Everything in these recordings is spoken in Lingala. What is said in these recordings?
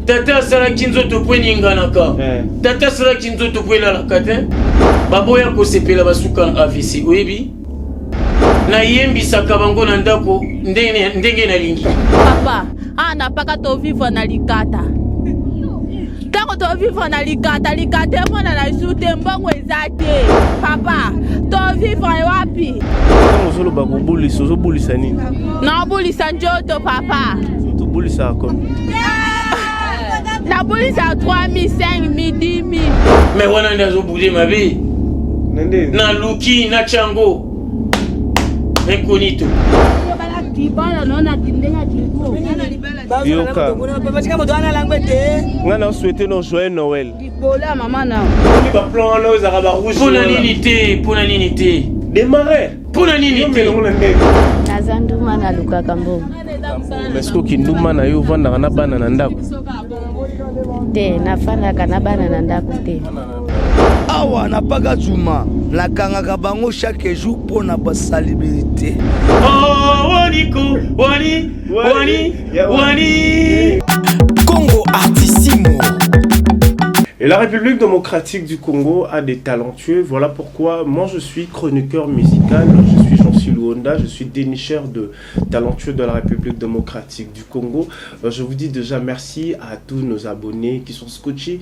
tata sala kinzo to pweni nganaka tata sala kinzo to pwela la kate baboya ko sepela basuka AVC oyebi na yembi sakabango na ndako ndenge na lingi papa ana paka to vivre na likata tango to vivre na likata mwana na sute mbongo ezate papa to vivre wapi tango solo bakobulisa ozobulisa nini na bulisa njoto papa to bulisa ko na bulisa 3000 5000 10000 mais wana ndazo bule mabe na luki na chango incognito yoka ngana souhaiter no joyeux Noël bola mama na ba plan na ozaka ba rouge pona nini te démarrer pona nini te nazanduma na luka kambo est-ce que kinduma na yo vanda na bana na ndako te nafandaka na bana na ndako te awa na paka zuma nakangaka bango chaque jour pour na basalibérité wani Congo Artissimo. Et la République démocratique du Congo a des talentueux. Voilà pourquoi moi je suis chroniqueur musical, je suis Jean-Cy Luonda, je suis dénicheur de talentueux de la République démocratique du Congo. Je vous dis déjà merci à tous nos abonnés qui sont scotchés,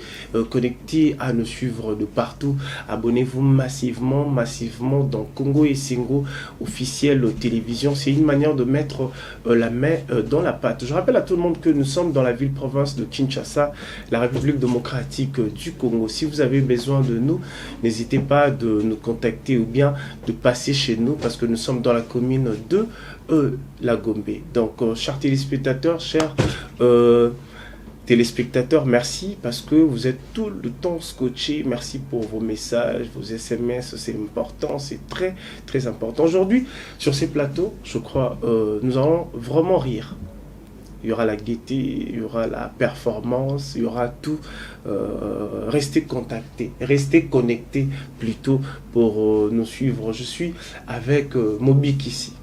connectés à nous suivre de partout. Abonnez-vous massivement dans Congo et Singo officiel télévision. C'est une manière de mettre la main dans la pâte. Je rappelle à tout le monde que nous sommes dans la ville-province de Kinshasa, la République démocratique du Congo. Si vous avez besoin de nous, n'hésitez pas de nous contacter ou bien de passer chez nous parce que nous sommes dans la commune de La Gombe. Donc, chers téléspectateurs, merci parce que vous êtes tout le temps scotchés. Merci pour vos messages, vos SMS, c'est important, c'est très très important. Aujourd'hui, sur ces plateaux, je crois, nous allons vraiment rire. Il y aura la gaieté, il y aura la performance, il y aura tout. Restez contactés, restez connectés plutôt pour nous suivre. Je suis avec Mobik ici.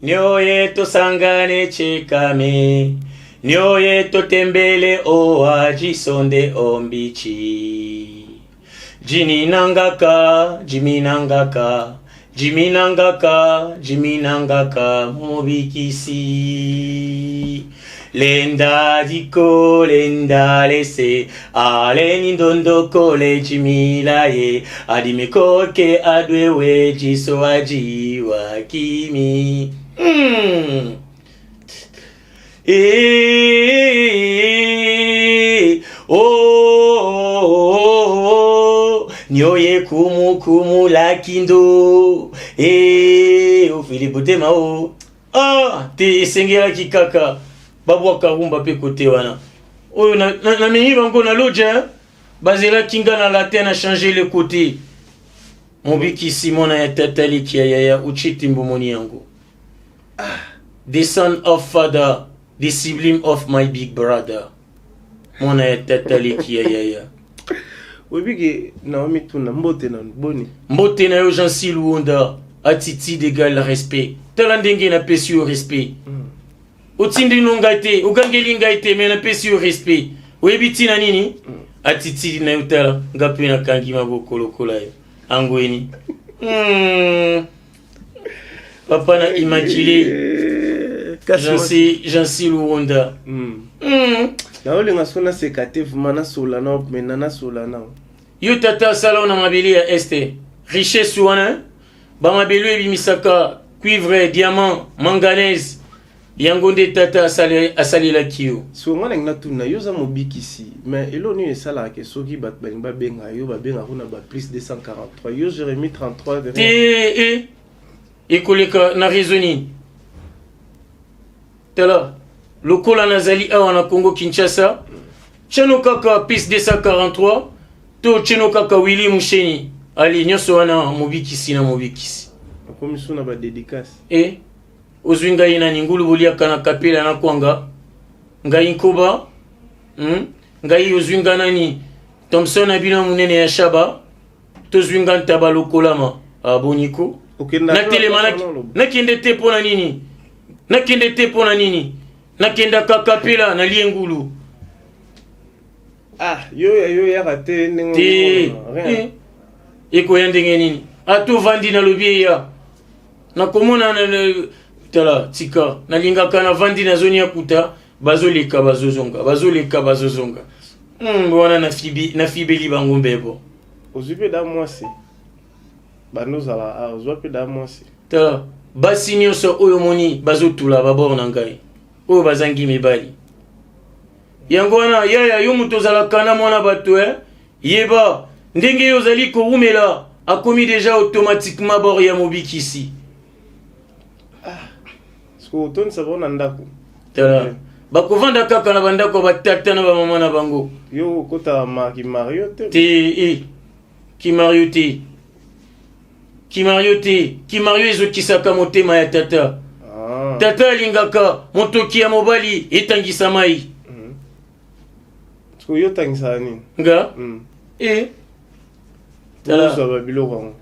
Nioye to sangane chekame nioye to tembele oaji sonde ombichi jiminangaka mobikisi lenda diko lenda lese aleni ndondo kole jimilaye adimikoke adwewe jiso ajiwa kimi nyoye kumu lakindo ofilibutema o te esengela kikaka babwaka rumba pe kote wana oyo na mingi bango na loja bazela kinga na latin na changer le côté mobiki simona ya tatali kia ya uchiti mbomoni yango the son of father, the sibling of my big brother mona ya tatali kia ya Webige Naomi tuna mbote na boni. Mbote na yo Jean-Cy Luonda, attitude égale respect. Tala ndenge na pesi yo respect. Otindi nungaite, ugangeli ngaite mais na pesi yo respect. Webiti na nini? Attitude na yo tala ngapi na kangi maboko lokola yo. Angweni. Papa na immaculé. Jean-Cy Luonda. Na ole ngasona sekate vumana solana menana solana. Yo tata sala na mabeli ya este. Richesse wana ba mabeli ebimisaka cuivre, diamant, manganèse. Yango nde tata asali la kio. So ngana ngatuna yo za mobikisi mais eloni esala ke soki bat balinga benga yo ba benga kuna ba plus 243 yo Jérémy 33 de ekoleka na raisonning. Tala lokola nazali awa na Congo Kinshasa cheno kaka piste 243 to cheno kaka Willy Musheni ali nyoso wana mobikisi na mobikisi akomiso na ba dédicace ozwinga ina ningulu bolia kana kapela na kwanga ngai nkoba ngai ozwinga nani Thompson abina munene ya shaba to zwinga ntaba lokolama aboniko natelema nakende te mpo na nini nakende te mpo na nini nakenda kakapela na liengulu yo yaka te te ekoya ndenge nini atovandi na lobi ya nakomona tala tika nalingaka na vandi na zoni ya kuta bazoleka bazozonga wana nafibeli bango mbebo ozwi mpe da mwasi bando ozala ozwa mpe da mwasi tala basi nyonso oyo moni bazotula babor na ngai oyo bazangi mibali yango wana yaya yo moto ozalaka na mwana bato yeba ndenge yo ozali kowumela akomi deja automatiquement bor ya mobikisi otonisa bango na ndako tala bakovanda kaka na bandako batata na bamama na bango yo okota kimario te te kimario te kimario ezokisaka motema ya tata tata alingaka motoki ya mobali etangisa mai yo otangisaka nini nga tala biloko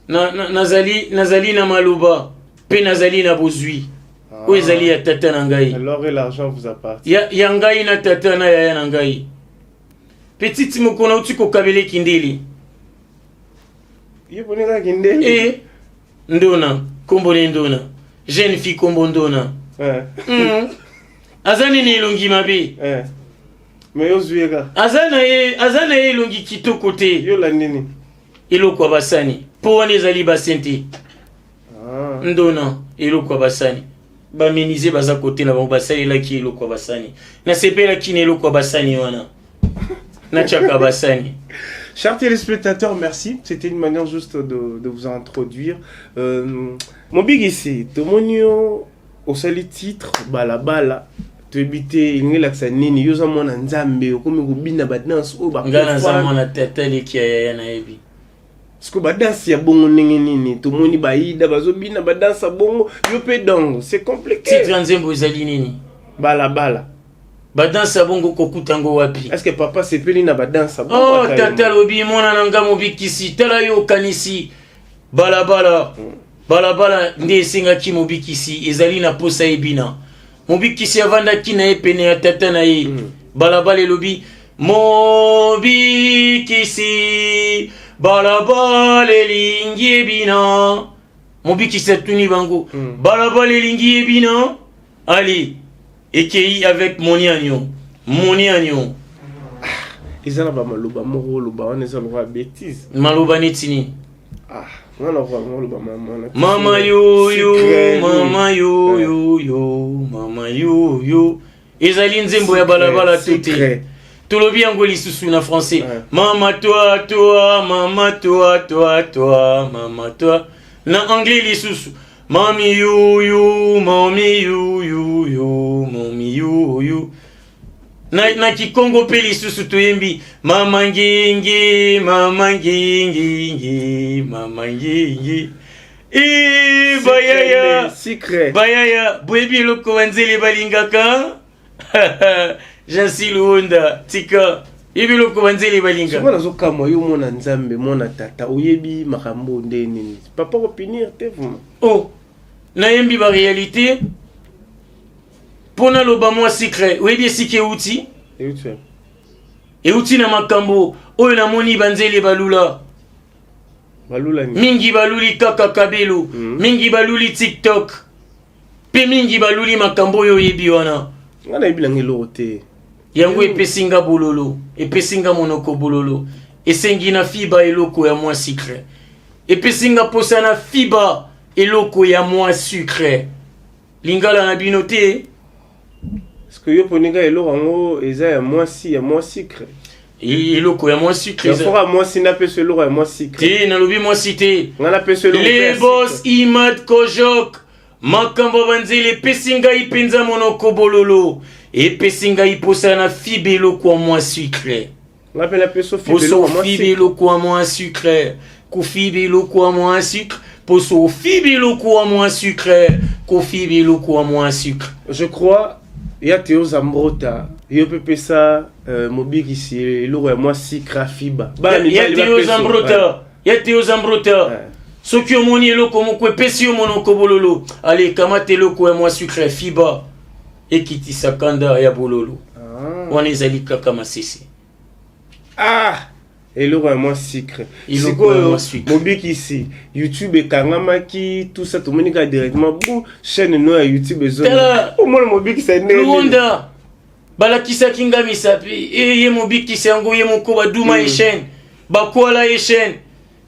yango nazali na maloba mpe nazali na bozwi oyo ezali ya tata na ngai alors l'argent vous appartient ya ngai na tata na yaya na ngai petite mokona uti kokabele kindeli ye boneka kindeli ndona kombo ne ndona jeune fille kombo ndona aza nini elongi mabe me yozwika aza na ye elongi kitoko te yola nini eloko ya basani mpo wana ezali basente ndona eloko ya basani bamenize baza kote na bango basalelaki eloko ya basani nasepelaki na eloko ya basani wana natiaka basani. Chers téléspectateurs, merci. C'était une manière juste de vous introduire. Mon big ici, Tomonio, au sali titre, Balabala, tu habité, il y a la nini, yosa mona nzambe, comme vous bina badance, ou ba. Ngana zamona teteli qui a na ebi. Parce que badance ya bongo nini, tout moni baïda, bazo bina badance bongo, yo pe dongo, c'est compliqué. Titre nzembo ezali nini? Balabala. Badansa bongo kokutango wapi? Est-ce que papa c'est peli na badansa bongo? Oh, tata lobi mona nanga mobikisi, tala yo kanisi. Balabala. Balabala nde esengaki mobikisi, ezali na posa ebina. Mobikisi avandaki na ye pene ya tata na ye. Balabala lobi mobikisi, balabala elingi ebina. Mobikisi atuni bango. Balabala elingi ebina. Allez. Ekei avec Moniagno. Moniagno. Ils ont pas maloba moro loba on est en bêtise. Maloba netini. Ah, on a pas maloba maman. Mama yo yo, mama yo yo yo, mama yo yo. Ezali nzembo ya balabala tuté. Tolobi angoli susu na français. Mama toi toi, mama toi toi toi, mama toi. Na anglais li susu. Mami you you, mami you you you, mami you you. Na kikongo pe lisusu toyembi mama ngingi, mama ngingi, mama ngingi. Bayaya, secret. Bayaya, bwebi loko wanzeli balingaka. Jansi Luonda, tika. Yebi loko wanzeli balinga. Souvent nazo kama yo mona nzambe, mona tata, oyebi makambo ndeni. Papa ko punir te vous. Oh. Nayembi ba réalité pona loba moi secret oyebi esike uti euti na makambo oyo namoni banzeli balula ni mingi baluli kaka kabelo mingi baluli TikTok pe mingi baluli makambo oyo oyebi wana ngana yebi langelo te yango epesinga bololo epesinga monoko bololo esengi na fiba eloko ya moi secret epesinga posa na fiba eloko ya moi sucré lingala na binoté parce que yo poninga eloko ngo eza ya moi sucré eloko ya moi sucré ya fora moi sina pe eloko ya moi sucré te na lobi moi cité ngala pe eloko les boss imad kojok makambo banzele pesinga ipenza monoko bololo et pesinga iposa na fibe eloko ya moi sucré ngapela pe so fibe eloko ya moi sucré ku fibe eloko ya moi sucré Poso fibi loko à moins sucré, kofibi loko à moins sucre. Je crois, il y a Théo Zambrota, il y a peu ça, mobile ici, il y a moins sucre à fiba. Il y a Théo Zambrota, il y a Théo Zambrota. soki omoni eloko moko epesi yo monoko bololo ale kamata eloko ya mwa sucre fiba ekitisa kanda ya bololo wana ezali kaka masisi eloko ya mwa sucre sikoyo mobiki ici YouTube ekangamaki tout ça tomoni ka directement bon chaîne no ya YouTube ezona omona mobiki sa nene Luonda balakisaki nga misapi ye mobikisi yango ye moko baduma chaîne bakwala chaîne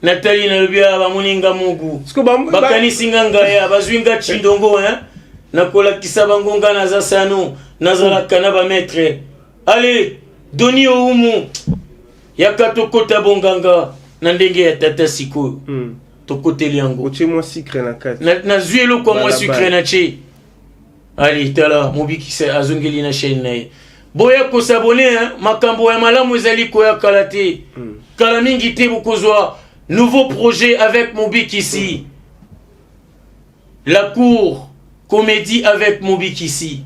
Nathalie na lobia bamoninga mugu bakanisi nga ngaya bazwinga chindongo nakolakisa bango nga naza sano nazalaka na bametre ale doni oumu yaka tokota bonganga na ndenge ya tata sikoyo tokoteli yango otie mwa sucre na kati nazwi eloko mwa sucre na che ale tala mobikisa azongeli na chaîne na ye boya kosabone makambo ya malamu ezali koya kala te kala mingi te bokozwa nouveau projet avec Mobikisi. La cour comédie avec Mobikisi.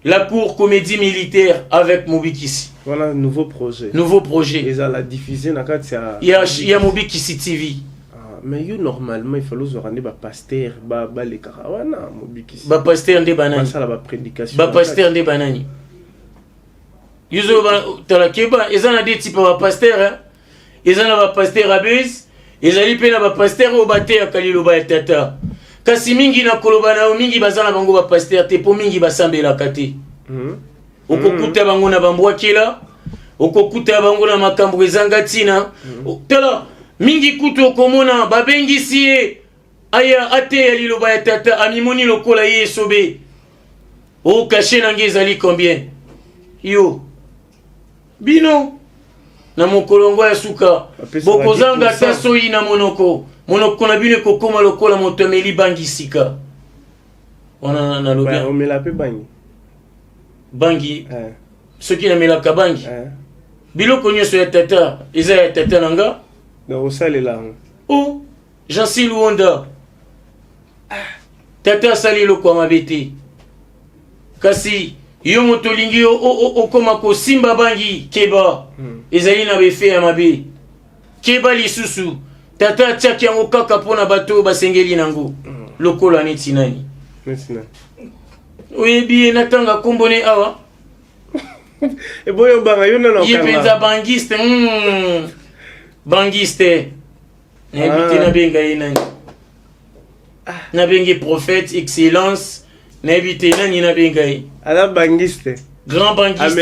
La cour comédie militaire avec Mobikisi. Voilà, nouveau projet. Nouveau projet. Et ça l'a diffusé dans il y a Mobikisi TV. Mais normalement il faut se rendre ba pasteur ba les karawana Mobikisi. Ba pasteur de banani. Ça la prédication. Ba pasteur de banani. Yuzo ba talakeba ezana des types ba pasteur ezana ba pasteur abuse. Ezali pe na ba pasteur o bate ya kaliloba ya tata. Kasi mingi na koloba na mingi bazana bango ba pasteur te po mingi basambela kate. Okokuta bango na bambwakela, okokuta bango na makambo ezanga tina. Tala mingi kutu okomona babengisi ye aya ate ya liloba ya tata amimoni lokola ye sobe. O caché nange ezali combien? Yo. Bino na mokolongo ya suka bokozanga taso ina monoko na bino kokoma lokola moto ameli bangi sika wana na lobia omela pe bangi soki na melaka bangi biloko nyonso ya tata eza ya tata nanga na osalela Jean-Sil Luonda tata asali eloko mabe te kasi yo moto lingi okoma kosimba bangi keba ezali na befe ya mabe keba lisusu tata atiaki yango kaka mpona bato basengeli nango lokola neti nani oyebi ye natanga kombone awa eboyo banga yo nana ye mpenza bangiste bangiste nayebi te nabenga ye nani nabenge prophète excellence nayebi te nani nabenga ye ala bangiste grand bangiste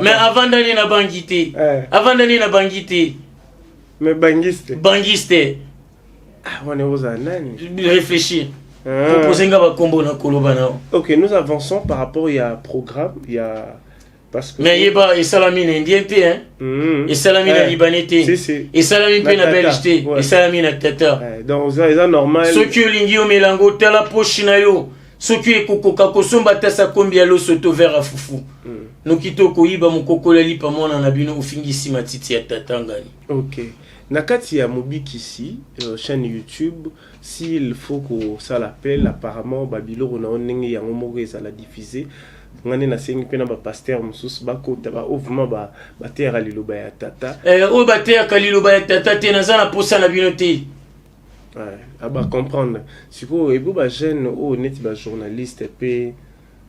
mais avant d'aller na bangité avant d'aller na bangité mais bangiste on est aux années réfléchir proposer nga ba kombo na koloba na OK nous avançons par rapport il y a programme il y a parce que mais yeba et salami na indien te et salami na libanais te et salami pe na belge te et salami na tata donc ça normal ce que lingi o melango tala poche na yo soki ekokoka kosomba tasa kombi ya loso to vera fufu noki to koyiba mokokoleli pamona na bino ofingisi matiti ya tatangani. OK nakati ya Mobikisi chaîne YouTube s'il faut que ça l'appelle apparemment babilo na onenge yango moko ezala diffuser ngane na sengi pena ba pasteur mususu bakota ba vraiment ba terre liloba ya tata o ba terre liloba ya tata te nazana posa na bino te. Ouais, bah comprendre. Si vous êtes un jeune ou net journaliste pe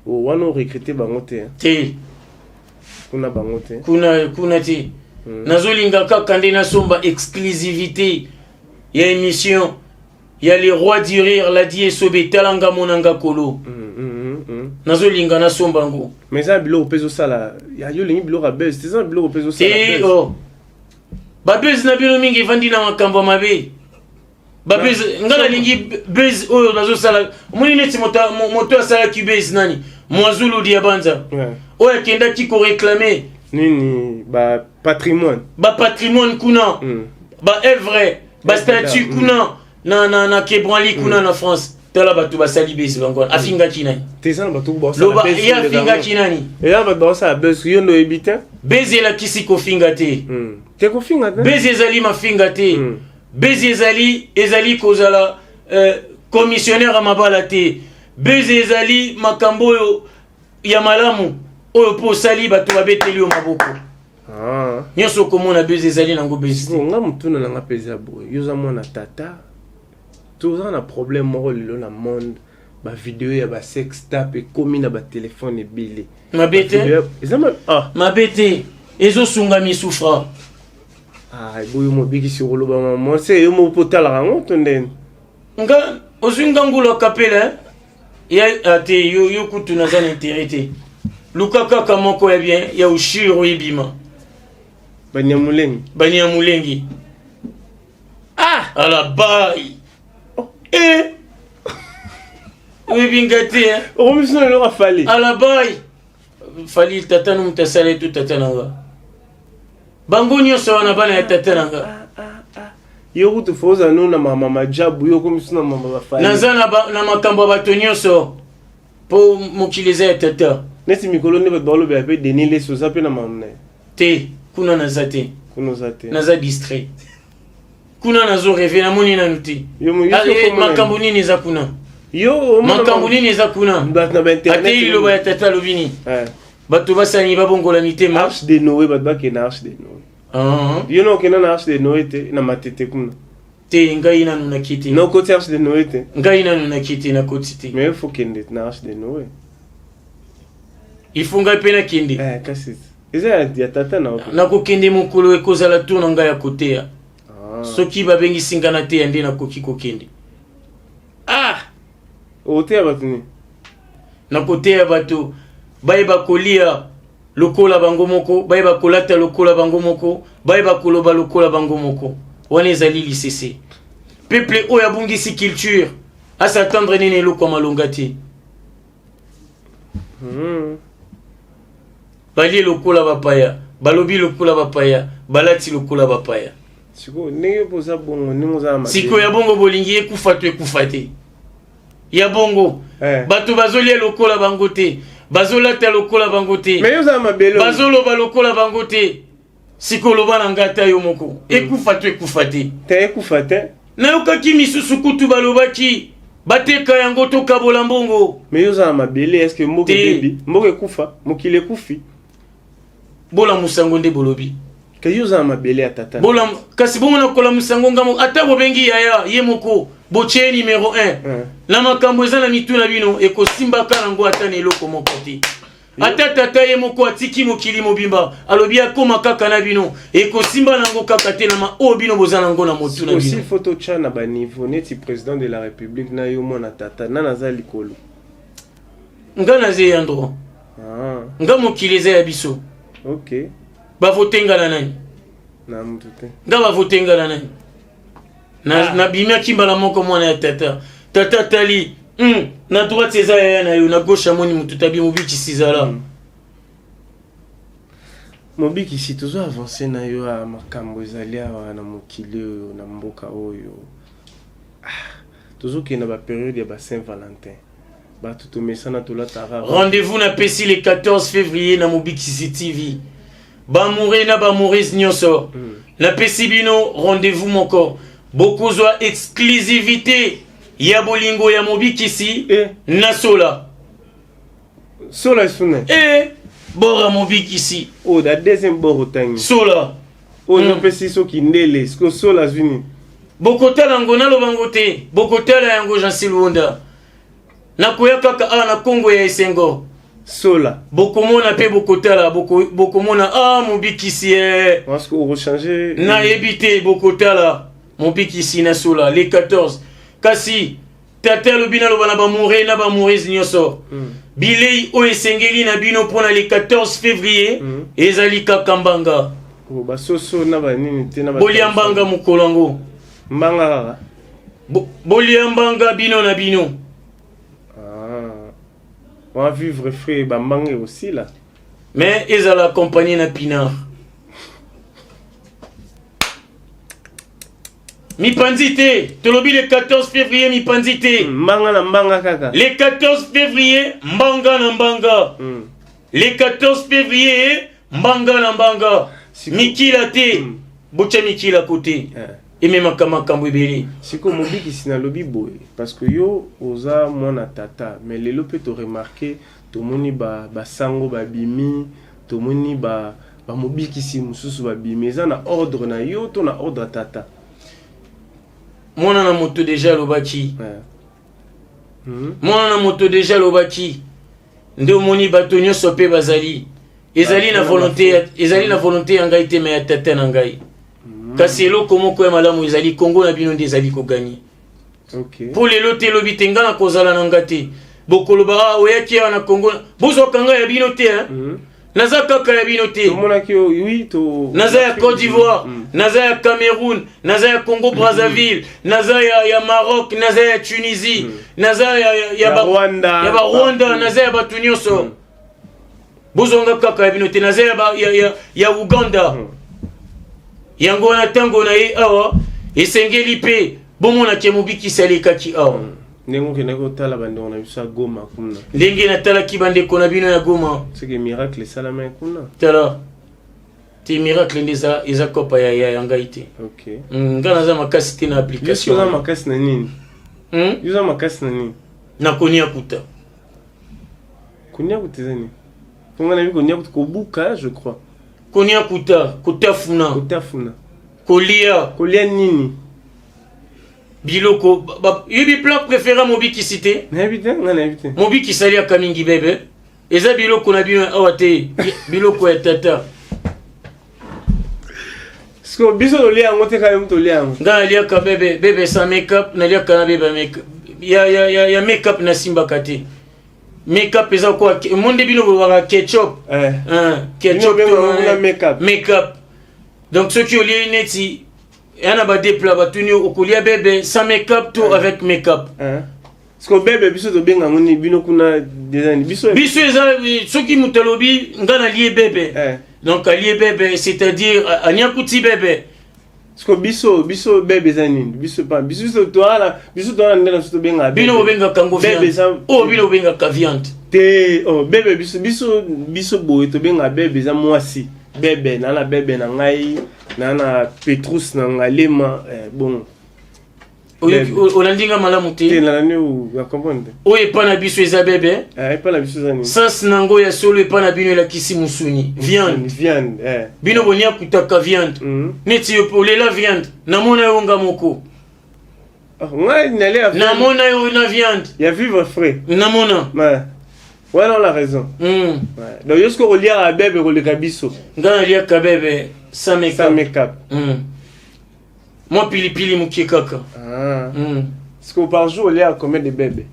ou on recruter bangote. Te. Kuna bangote. Kuna te. Nazolinga kaka ndena somba exclusivité. Il y a émission. Il y a les rois du rire la die sobe talanga monanga kolo. Nazolinga na somba ngo. Mais ça bilo peso sala. Ya yo lingi bilo rabez. C'est ça bilo peso sala. Te oh. Babez na bino mingi vandi na makambo mabe. Babez ngala lingi base oyo nazo sala moni neti moto asala ki base nani Mwazulu dia banza oya kenda kiko réclamer nini ba patrimoine kuna ba œuvre ba statue kuna na Kebranli kuna na France tala batu basali base bango afinga kinani tezana batu bossa loba ya finga kinani ya ba bossa base yo no ebita base la kisi ko finga te te ko finga te base ezali ma finga te Bezi ezali kozala commissionnaire mabala te. Bezi ezali makambo ya malamu oyo po sali bato babeteli yo maboko. Nyoso komona bezi ezali nango bezi. Nga mutuna nanga peza boy. Yoza mwana tata. Tout ça, on a problème, moi, le monde. Ma vidéo, il y a ma sex tape et comme il y a ma téléphone et billet. Ma bête. Ma bête. Ezo sungami souffra. Ah, il y a mon big sur le bas. Moi, c'est mon potal à tonden. Nga, Osungangulo kapela. Ya ate yo kutu na zan intérêt. Lukaka kamoko ya bien, ya ushiro ibima. Banyamulengi. Ah, à la baille. Eh. Oui, bingati, hein. Oh, mais ça, il aura fallu. À la baille. Fali tata nous t'assalé tout tata nanga. Bango nyoso wana bana ya tata nanga. Yo tu foza no na mama jabu yo comme ça na mama fali. Nazana na makambo bato nyoso po mokiliza ya tata. Nesi mikolo ne ba lo be pe denile so ça pe na mama. Te kuna nazate. Kuna zate. Naza distrait. Kuna nazo rêver na moni na nuti. Ale makambo nini za kuna? Yo makambo nini za kuna? Ba na internet. Ate ilo ba tata lobini. Bato basani babongola mitema. Arche de Noé ba ke na arche de Noé. Yo no ke na arche de Noé te na matete kuna. Te ngai na nuna kiti. No côté arche de Noé te. Ngai na nuna kiti na koti te. Mais il faut kende na arche de Noé. Il faut ngai pena kende. Kasi. Eza ya tata na. Na ko kende mokolo ekozala tu na ngai ya kotea. Soki babengi singana te yande na koki ko kende. Ah! Otea batuni. Na kotea bato bayeba kolia lokola bango moko, bayeba kolata lokola bango moko, bayeba koloba lokola bango moko. Wana ezali lisese. Peuple oyo abungisi culture asatendre nini eloko malonga te. Balie lokola bapaya, balobi lokola bapaya, balati lokola bapaya. Siko nenge poza bongo ningo za ma. Siko ya bongo bolingi ekufa te. Ya bongo. Bato bazolia lokola bango te. Bazolata lokola bango te. Mais yo za mabelo. Bazoloba lokola bango te. Siko loba na ngata yo moko. Ekufa te. Te ekufa te. Na yokaki misusu kutu balobaki. Bateka yango to kabola mbongo. Mais yo za mabele est-ce que moko bebi? Moko ekufa, mokile kufi. Bola musango nde bolobi. Ke yo za mabele atata. Bola kasi bongo na kola musango ngamo ata bobengi yaya ye moko. Boche numéro 1. Na makambo eza na mitu na bino ekosimba kana ngo ata na eloko moko te. Ata tata ye moko atiki mokili mobimba alobi akoma kaka na bino ekosimba nango kaka te na ma o bino bozana ngo na motu na bino. Aussi photo cha na ba niveau neti président de la République na yo mona tata na naza likolo. Nga na ze yandro. Nga mokili eza ya biso. OK. Ba votenga na nani? Na mutu te. Nga ba votenga na nani? Na bimia kimbala moko mwana ya tata. Tata tali. Na droite eza ya na yo na gauche amoni mutu tabi mobiki sizala. Mobiki si tozo avancer na yo a makambo ezali awa na mokili oyo na mboka oyo. Tozo ke na ba période ya ba Saint-Valentin. Ba tout mesana to la tara. Rendez-vous na pesi le 14 février na Mobiki TV. Ba mourir na ba mourir nyoso. Na pesi bino rendez-vous moko. Beaucoup de exclusivité. Ya bolingo ya Mobiki na sola. Sola sune. Bora Mobiki. Oh, da deuxième boro tangi. Sola. Oh, no pesi so kindele, sko sola zuni. Bokotala ngona lo bangote. Bokotala yango Jean Silwonda. Na koya kaka na Kongo ya Esengo. Sola. Bokomona pe bokotala, bokomona Mobiki Parce qu'on rechanger. Na ebité bokotala. Mobiki na sola les 14. Kasi tata lobina lobana ba mourir na ba mourir nyoso. Bilei o esengeli na bino pona le 14 février ezali kakambanga. Oh ba soso na ba nini te na ba. Boliambanga mukolongo. Mbanga kaka. Boliambanga bino na bino. On va vivre frère ba mbanga aussi là. Mais ezala accompagné na Pinard. Mi panzite, tolobi le 14 février mi panzite. Mbanga na mbanga kaka. Le 14 février, mbanga na mbanga. Le 14 février, mbanga na mbanga. Mikila te, bocha mikila kote. Et même makambo ebele. Siko Mobiki sina lobi boy parce que yo oza mwana tata mais lelo pe to remarquer to moni ba sango ba bimi, to moni ba Mobiki si mususu ba bimi, eza na ordre na yo to na ordre tata. mwana na moto déjà lobaki. Ouais. Mwana na moto déjà lobaki. Nde omoni bato nyonso pe bazali. Ezali na volonté ya ngai te me ya tata na ngai. Kasi eloko moko ya malamu ezali Congo na bino nde ezali ko gagner. OK. Pour les lots lobi tenga na kozala na ngate. Bokoloba oyaki na Congo. Bozo kanga ya bino te hein. Naza kaka ya bino te. Oui, to Naza ya Côte d'Ivoire, naza ya Cameroun, naza ya Congo Brazzaville, naza ya Maroc, naza ya Tunisie, naza ya Rwanda. Ya Rwanda, naza ya batu nyonso. Bozonga kaka ya bino te, naza ya Uganda. Yango na tango na ye awa, esengeli pe bomona ke mobiki salekaki awa. Nengo ke nako tala bande on a vu ça Goma kuna. Ndenge na tala ki bande kona bino ya Goma. C'est que miracle salama kuna. Tala. Ti miracle ndeza eza kopa ya ngaite. OK. Ngana za makasi te na application. Yuza makasi na nini? Yuza makasi na nini? Na konia kuta. Konia kutezani. Ponga na bi konia kubuka je crois. Konia kuta, kutafuna. Kutafuna. Kolia. Kolia nini? Biloko yubi plat préféré mobiki cité. Na habite. Mobiki sali akamingi bebe. Eza biloko na bino awate biloko ya tata. Sko biso lolia ngote ka mto lia. Nga lia ka bebe sa make-up na lia ka na bebe make. Ya make-up na simba kati. Make-up eza kwa monde bino ba ketchup. Ketchup to make-up. Make-up. Donc ceux qui ont lié neti yana ba déplat ba tuni okolia bébé sans make-up tout avec make-up. Sko bébé biso to benga ngoni bino kuna design biso eza ceux qui mutalobi ngana lié bébé. Donc lié bébé c'est-à-dire anyakuti bébé. Sko biso bébé zanini biso to ndena to benga bébé. Bino benga kango viande. Oh bino benga ka viande. Te bébé biso boye to benga bébé za mwasi. Bébé nana bébé na ngai nana Petrus na ngalema bon olandinga malamu te na nani u comprendre o epana biso eza bébé epana biso zani sens nango ya solo epana bino la kisi musuni viande bino bonia kutaka viande neti olela viande namona yo nga moko ngai nale namona yo na viande ya vivre frais namona ouais non la raison donc yosko relier à bébé koleka biso ngana lia ka bébé sans make-up. Moi pili mukie kaka. Est-ce que par jour il y a combien de bébés?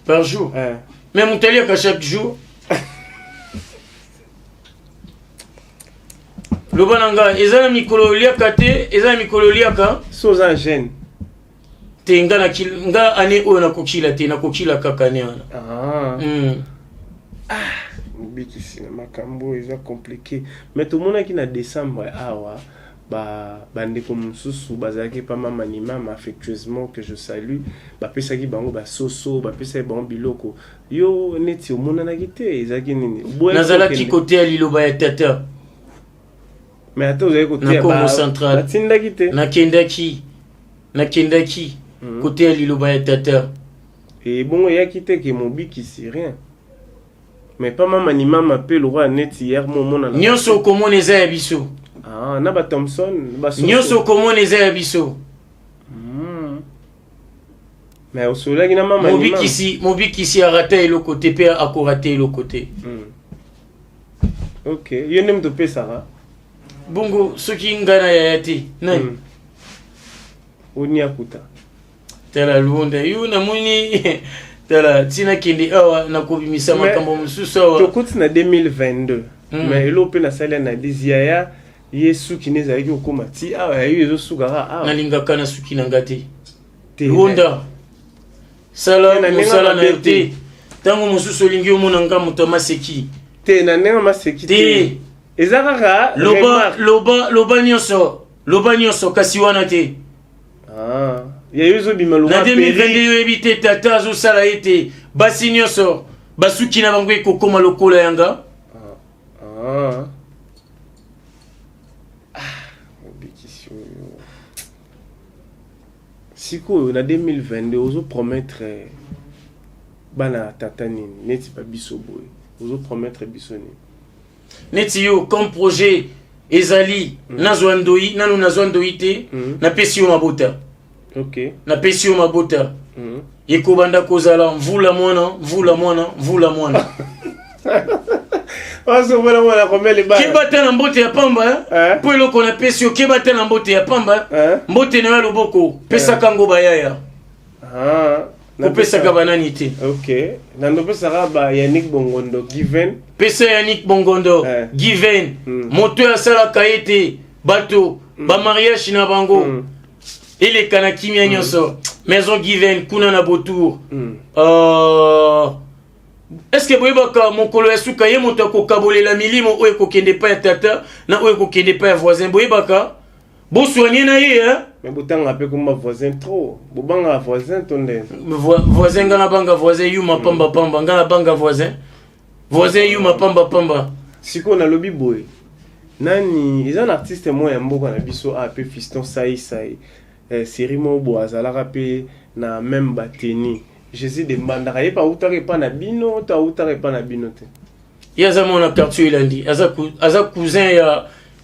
Par jour? Mais mon télé à chaque jour. Le bananga, ezana mikolo liaka te, ezana mikolo liaka. Soza jeune. Te nga ane o na kokila te na kokila kaka ne wana. Biki sina makambo eza compliqué. Mais tout le monde qui na décembre awa bandeko mususu bazaki pa mama ni mama affectueusement que je salue bapesaki bango basoso bapesaki bango biloko yo neti omona kite ezaki nini nazalaki côté ya liloba ya tata mais attends vous avez côté ya Congo central batindaki te nakendaki côté ya liloba ya tata et bongo yaki te ke mobiki si rien mais pas mama ni mama pe le roi neti hier momona nyonso komona eza ya biso. Na ba Thompson nyonso komona eza ya biso. Mais au soleil na mama mobikisi arata eloko te pe akorate eloko te. OK yo nem to pe sara bongo soki ngana ya te nani oni akuta tala luonda yo na moni tala tina kindi awa na kobimisa makambo mususu awa to kuti na 2022 mais elope na sala na dizia yesu kineza yaki okoma ti awa yo ezo sukara awa nalingaka na suki na ngate luonda sala na te tango mususu olingi omona nga moto maseki te na nenga maseki te ezakaka loba nyonso kasi wana te ya yuzo bima loba na 2022 yo ebite tata azosala ete basi nyonso basuki na bango ekokoma lokola yanga sikoyo na 2022 ozo promettre bana tata nini neti pa biso boye ozo promettre biso nini neti yo comme projet ezali nazwa ndoi nanu nazwa ndoi te napesi yo mabota napesi yo mabota ekobanda kozala mvula mwana kebata na mbote ya pamba po eloko napesi yo kebata na mbote ya pamba mbote na yo loboko pesaka ngo bayaya kopesaka banani te nandopesaka ba Yannick Bongondo Given pesa Yannick Bongondo Given moto asalaka ete bato ba mariage na bango eleka na kimia nyonso maison Given kuna na Botour est-ce que boyebaka mokolo ya suka ye moto akokabolela milimo oyo ekokende pa ya tata na oyo ekokende pa ya voisin boyebaka bosoigne na ye mais botanga pe comme voisin trop bobanga voisin tonde voisin ngana banga voisin yuma pamba ngana banga voisin yuma pamba siko na lobi boy nani ils un artiste moya mboka na biso a pe Fiston Sai série mo bo azalaka pe na même bateni Jésus de Mbandaka yepa utare pa na bino ta utare pa na bino te yaza mona quartier ilandi aza cousin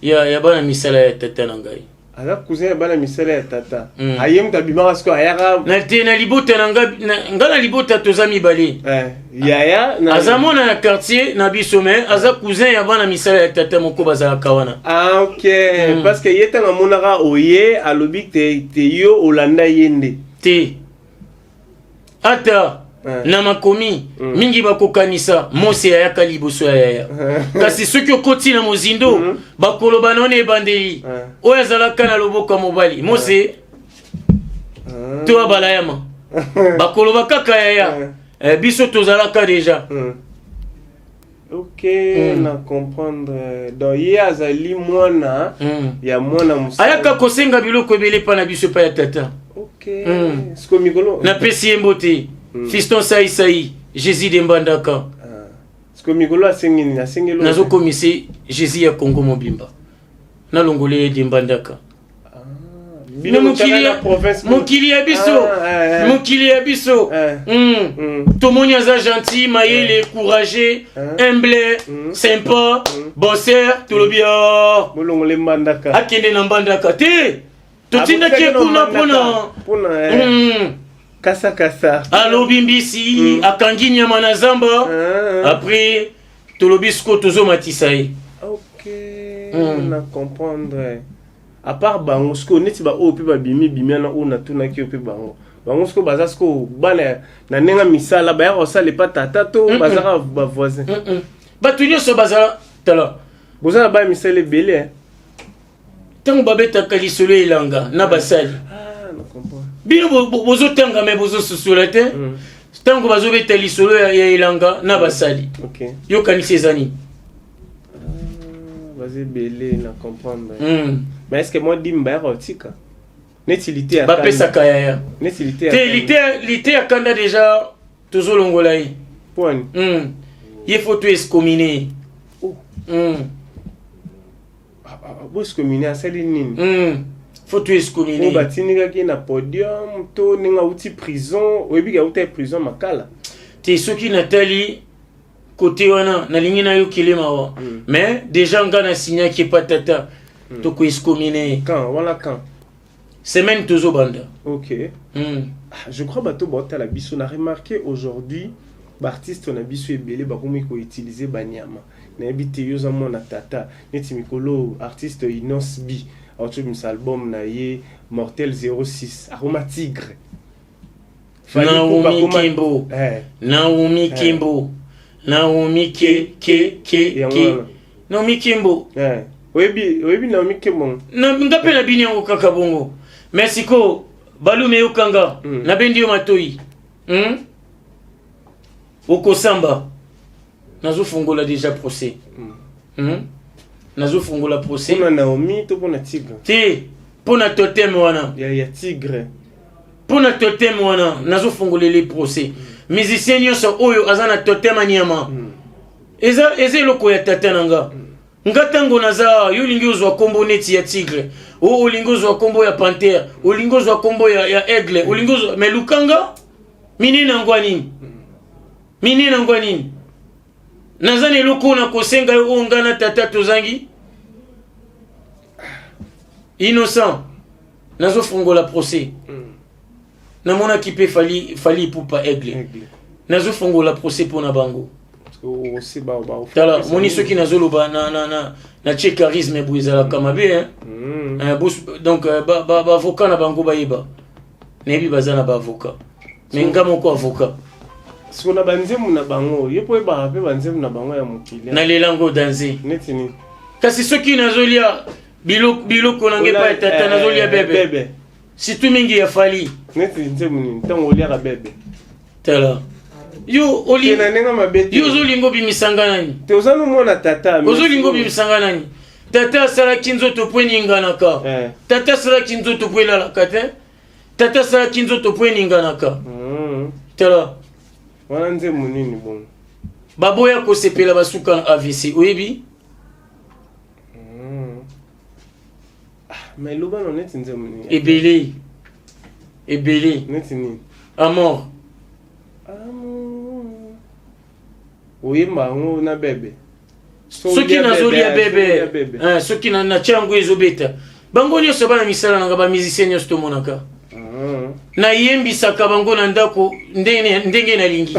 ya bana misala ya tata na ngai aza cousin ya bana misala ya tata ayem ta bimaka sko ayaka na te na libota na nga na libota toza mibale yaya aza mona na quartier na biso mais aza cousin ya bana misala ya tata moko bazalaka wana parce que yeta na monaka oye alobi te yo olanda yende te ata na makomi mingi bakokanisa mose ayaka liboso ya yaya kasi soki okoti na mozindo bakoloba none ebandeli oyo azalaka na loboko ya mobali mose to abalayama bakoloba kaka yaya biso tozalaka deja na comprendre donc ye azali mwana ya mwana musala ayaka kosenga biloko ebele pa na biso pa ya tata siko mikolo napesi ye mbote Fiston Sai Jésus de Mbandaka siko mikolo asengi nazokomisi Jésus ya Congo mobimba nalongole de Mbandaka mokili ya biso tomoni aza gentil mayele courageux humble sympa bosseur tolobi molongole Mbandaka akende na Mbandaka te totindaki kuna mpona kasa alobi mbisi akangi nyama na zamba après tolobi siko tozomatisa ye na comprendre à part bango siko neti ba oyo pe babimi na oyo natunaki oyo pe bango siko baza siko bana na nenga misala baya kosala pa tata to bazaka ba voisin bato nyonso bazala tala bozala baya misala ebele ntango babetaka lisolo elanga na basali bino bozotanga me bozosusola te ntango bazobeta lisolo ya elanga na basali yokanisi ezani bazebele na comprendre mais est-ce que moi dimba ya kotika neti lite ya bapesaka yaya lite ya kanda deja tozolongola ye poni ye fo to escomine boscomine asali nini faut excommunier batinikaki na podium to ninga uti prison oyebi ka uti prison makala te soki natali côté wana nalingi na yo kilema wa mais déjà nga na signé qui pas tata to ko excommunier quand semaine tozo banda je crois bato bota la biso na remarqué aujourd'hui artiste na biso ebele bakomi ko utiliser banyama na ebite yo za mona tata neti mikolo artiste Inos B autre album na ye Mortel 06 Aroma Tigre Naomi Kimbo Naomi Kimbo oyebi Naomi Kimbo na ngape na bini yango kaka bongo Mexico balume yokanga na bendi yo matoi okosamba nazofungola déjà procès nazofungola procès pona Naomi to pona Tigre te pona totem wana ya Tigre pona totem wana nazofungolele procès musicien nyonso oyo azana totem anyama eza eloko ya tata nanga ngatango naza yo lingi ozwa kombo neti ya Tigre o lingi ozwa kombo ya Panthère o lingi ozwa kombo ya Aigle o lingi ozwa mais lukanga minina ngwanini nazana eloko na kosenga yo ngana tata tozangi innocent nazo fongola procès namona ki pe fali pupa aigle nazo fongola procès pona bango tala moni soki nazo loba na che charisme bu ezala kamabe donc ba avocat na bango bayeba nebi bazana ba avocat mais ngamo ko avocat siko na banzemu na bango yepo eba pe banzemu na bango ya mokili na lelango danse neti ni kasi soki nazolia biloko nange pa tata nazolia bebe surtout mingi ya fali neti nzemu ni tango olia bebe tala yo oli yo zolingo bimisanga nani te ozano mona tata ozolingo bimisanga nani tata sala kinzoto pweni nganaka tata sala kinzoto pwela la kate tata sala kinzoto pweni nganaka tala wana nzemu nini bon baboya ko sepela basuka na AVC oyebi mais loba non neti nzemu nini ebele neti nini amor oyemba yango na bebe soki nazolia bebe soki na chango ezobeta bango nyonso bana misala nanga bamusicien nyonso tomonaka nayembisaka bango na ndako ndenge nalingi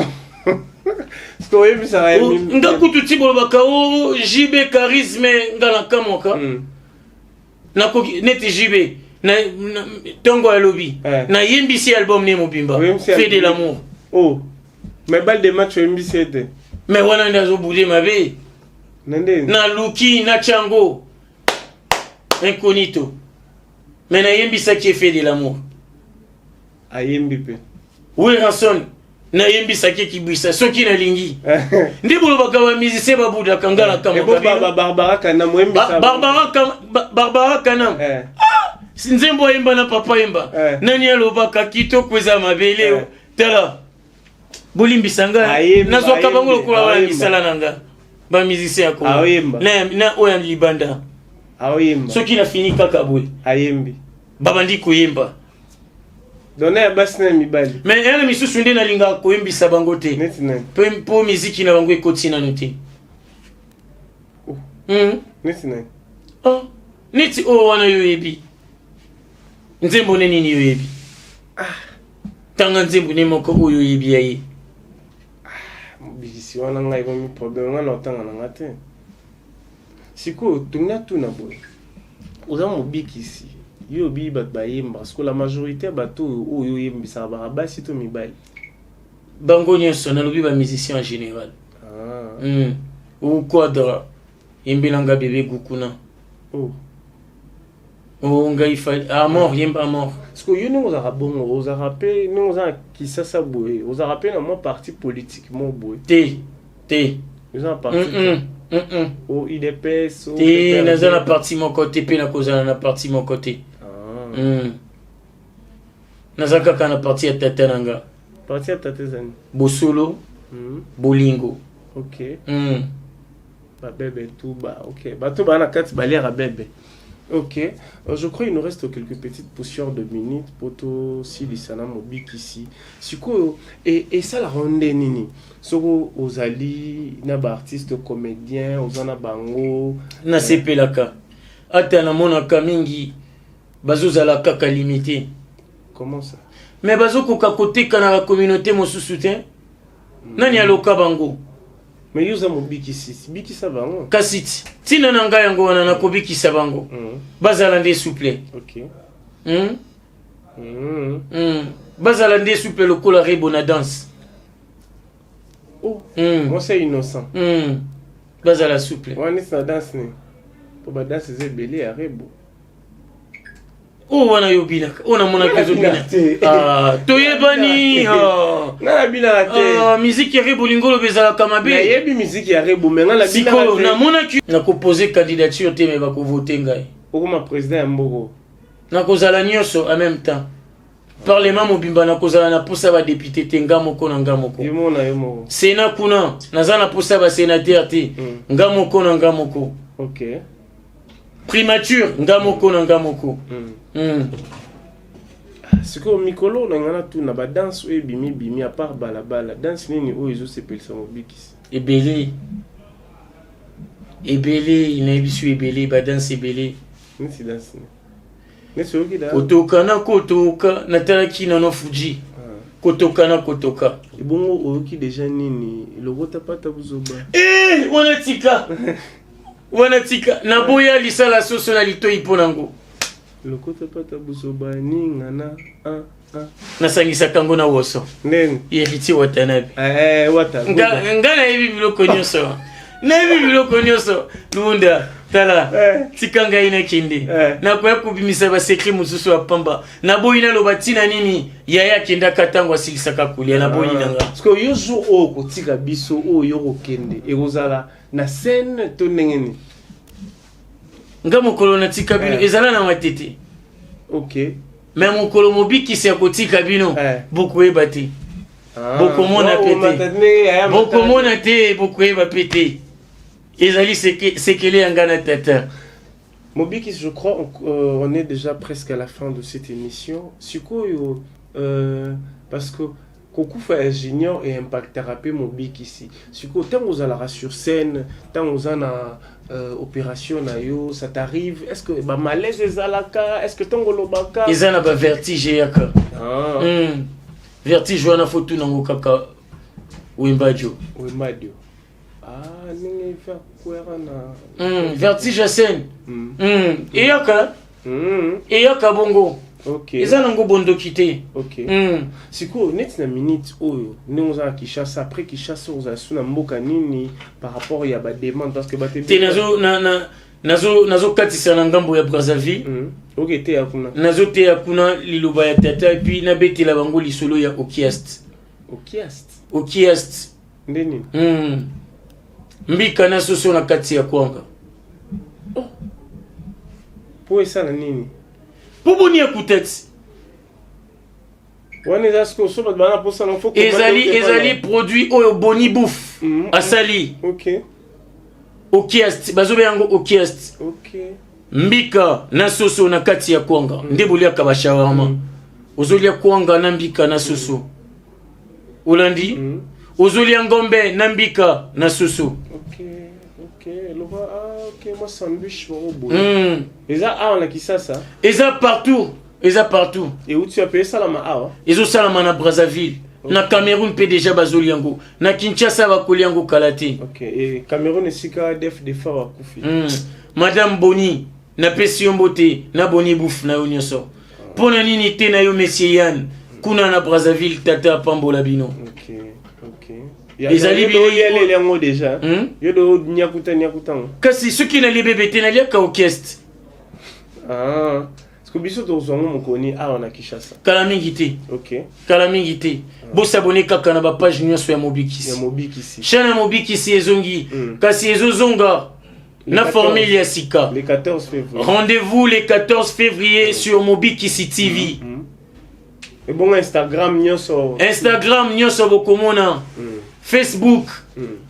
nga kutu ti bolobaka o jibe charisme nga nakamwaka neti jibe ntongo alobi nayembisi album ne mobimba fait de l'amour mais balle de match oyembisi ete mais wana nde azobude mabe na luki na chango incognito mais nayembisaki effet de l'amour ayembi pe Wilson nayembisaki kibwisa soki nalingi ndi bolobaka bamusicien babudaka nga na Barbara Kanam nzembo ayemba na papa yemba nani alobaka kitoko eza mabele tala bolimbisa nga nazwaka bango lokola wana misala na nga bamusicien ya kongo na oyo ya libanda soki nafini kaka boye babandi koyemba dona ya basi na mibali mais yana misusu nde nalingaka koyembisa bango te mpo miziki na bango ekoti nano te neti oyo wana yo oyebi nzembo ne nini yo oyebi tanga nzembo ne moko oyo oyebi ya ye mobikisi wana ngai ekomi problème nga na otanga na nga te sikoyo tongina tuna boye oza mobikisi yo obi bato bayemba parce que la majorité ya bato oyo oyembisaka bakabasi to mibali bango nyonso nalobi bamusicien en général oquadra yembelanga bebe gukuna ngai fali amor yemba amor parce que yo ndenge ozalaka bongo ozalaka mpe ndenge oza na kisasa boye ozalaka mpe na mwa parti politique mo boye te oza na parti idps te naza na parti moko te mpe nakozala na parti moko te naza kaka na parti ya tata na nga parti ya tata ezani bosolo bolingo babebe tu bato baa na kati baliaka bebe je crois il nous reste quelques petites poussières de minutes poto silisana mobikisi sikoyo esalaka nde nini soko ozali na baartiste comédien oza na bango nasepelaka ata namonaka mingi bazozala kaka limité. Comment ça? Mais bazokoka koteka na communauté mosusu te nani aloka bango. Mais yuza mobikisi bikisa bango kasi tina na ngai yango wana nakobikisa bango bazala nde souple. OK. Bazala nde souple lokola rebo na danse. Moi c'est innocent. Bazala souple. Wani sa danse ni. Pour ba danse ze belé à rebo. Oh wana yobina ona mona kezo bina toyebani na bina te musique ya rebo lingolo bezala kamabe na yebi musique ya rebo menga la bina siko na mona ki na ko poser candidature te me ba ko voter ngai okoma président ya mboko na kozala nyonso en même temps parlement mobimba na kozala na posa ba député te ngamoko na ngamoko yemona yemo sénat kuna naza na posa ba sénateur te ngamoko na ngamoko. OK. Primature ngamoko na ngamoko. Siko mikolo na ngana tu na ba danse e bimi à part balabala danse nini o ezo sepelisa mobikisi ebele ina bisu ebele ba danse ebele nti danse Nesi oki da. Kotoka na kotoka natalaki nano Fuji. Kotoka na kotoka. Ibongo oki déjà nini lokota pata buzoba. Wanatika. Wanatika na boya lisala soso na litoi ponango. Lokota pata buzoba ninga na nasangisa kango na woso. Nen. Yeriti Watanabe. Wata. Ngana hivi biloko nyoso. Na hivi biloko nyoso. Lunda. Tala. Tikanga ina kindi. Na kwa kubimisa ba sekri mususu wa pamba. Na boyina lobatina nini yaya kenda katangwa silisaka kulia na boyina nga. Parce que yozo o kotika biso o yoko kende. Ekozala na scène to nengeni. Nga mokolo na tika bino ezala na matete. OK. Mais mokolo mobiki se kotika bino beaucoup ebati. Beaucoup mona pété. Beaucoup mona te beaucoup eba pété. Ezali sekele yangana tata. Mobiki, je crois on est déjà presque à la fin de cette émission. Sikoyo parce que Kokufa ingénieur et impact thérapie Mobiki ici. Sikoyo tant vous allez sur scène, tant vous en a opération na yo, ça t'arrive, est-ce que ba malaise ezalaka, est-ce que tango lobaka ezana ba vertige yaka. Vertige wana fotu nango kaka Wimbadio. Ninge faire quoi na vertige à scène. Eyaka bongo. OK. Ezana ngo bondo kité. OK. Siko net na minute oyo nous a Kinshasa après Kinshasa oza suna mboka nini par rapport ya ba demande parce que ba te nazo katisa na ngambo ya Brazzaville. OK te yakuna. Nazo te yakuna liloba ya tata et puis na betela bango lisolo ya Okiast. Okiast. Ndeni. Mbika na soso na kati ya kwanga. Po esa na nini? Poboni ya kuteti. Wane zasko so ba bana posa na foko. Ezali produit oyo boni bouffe. Asali. OK. Okiast, bazobe yango Okiast. OK. Mbika na soso na kati ya kwanga. Ndebuli akaba shawarma. Ozolia kwanga na mbika na soso. Ulandi? Ozolia ngombe na mbika na soso. OK. OK, moi sandwich au Eza on a qui ça? Eza partout. Et où tu as payé ça la ma Ezo salama na Brazzaville. Na Cameroun pe déjà bazoliango. Na Kinshasa ba koliango kalate. OK. Et Cameroun esika def de fa wa kufi. Madame Boni na pesi yombote na Boni bouffe na yonyoso. Pona nini te na yo Monsieur Yann kuna na Brazzaville tata pambola bino. OK. Ezali bilele yango déjà. Yodo nyakuta. Kasi soki na libebete na liaka orchestre. Parce que biso to zongo mokoni on a Kinshasa. Kala mingi te. OK. Kala mingi te. Bo s'abonner kaka na ba page nyonso ya Mobikisi. Ya Mobikisi. Chaîne ya Mobikisi ezongi. Kasi ezozonga na formule ya sika. Le 14 février. Rendez-vous le 14 février sur Mobikisi TV. Et bon Instagram nyonso bokomona. Facebook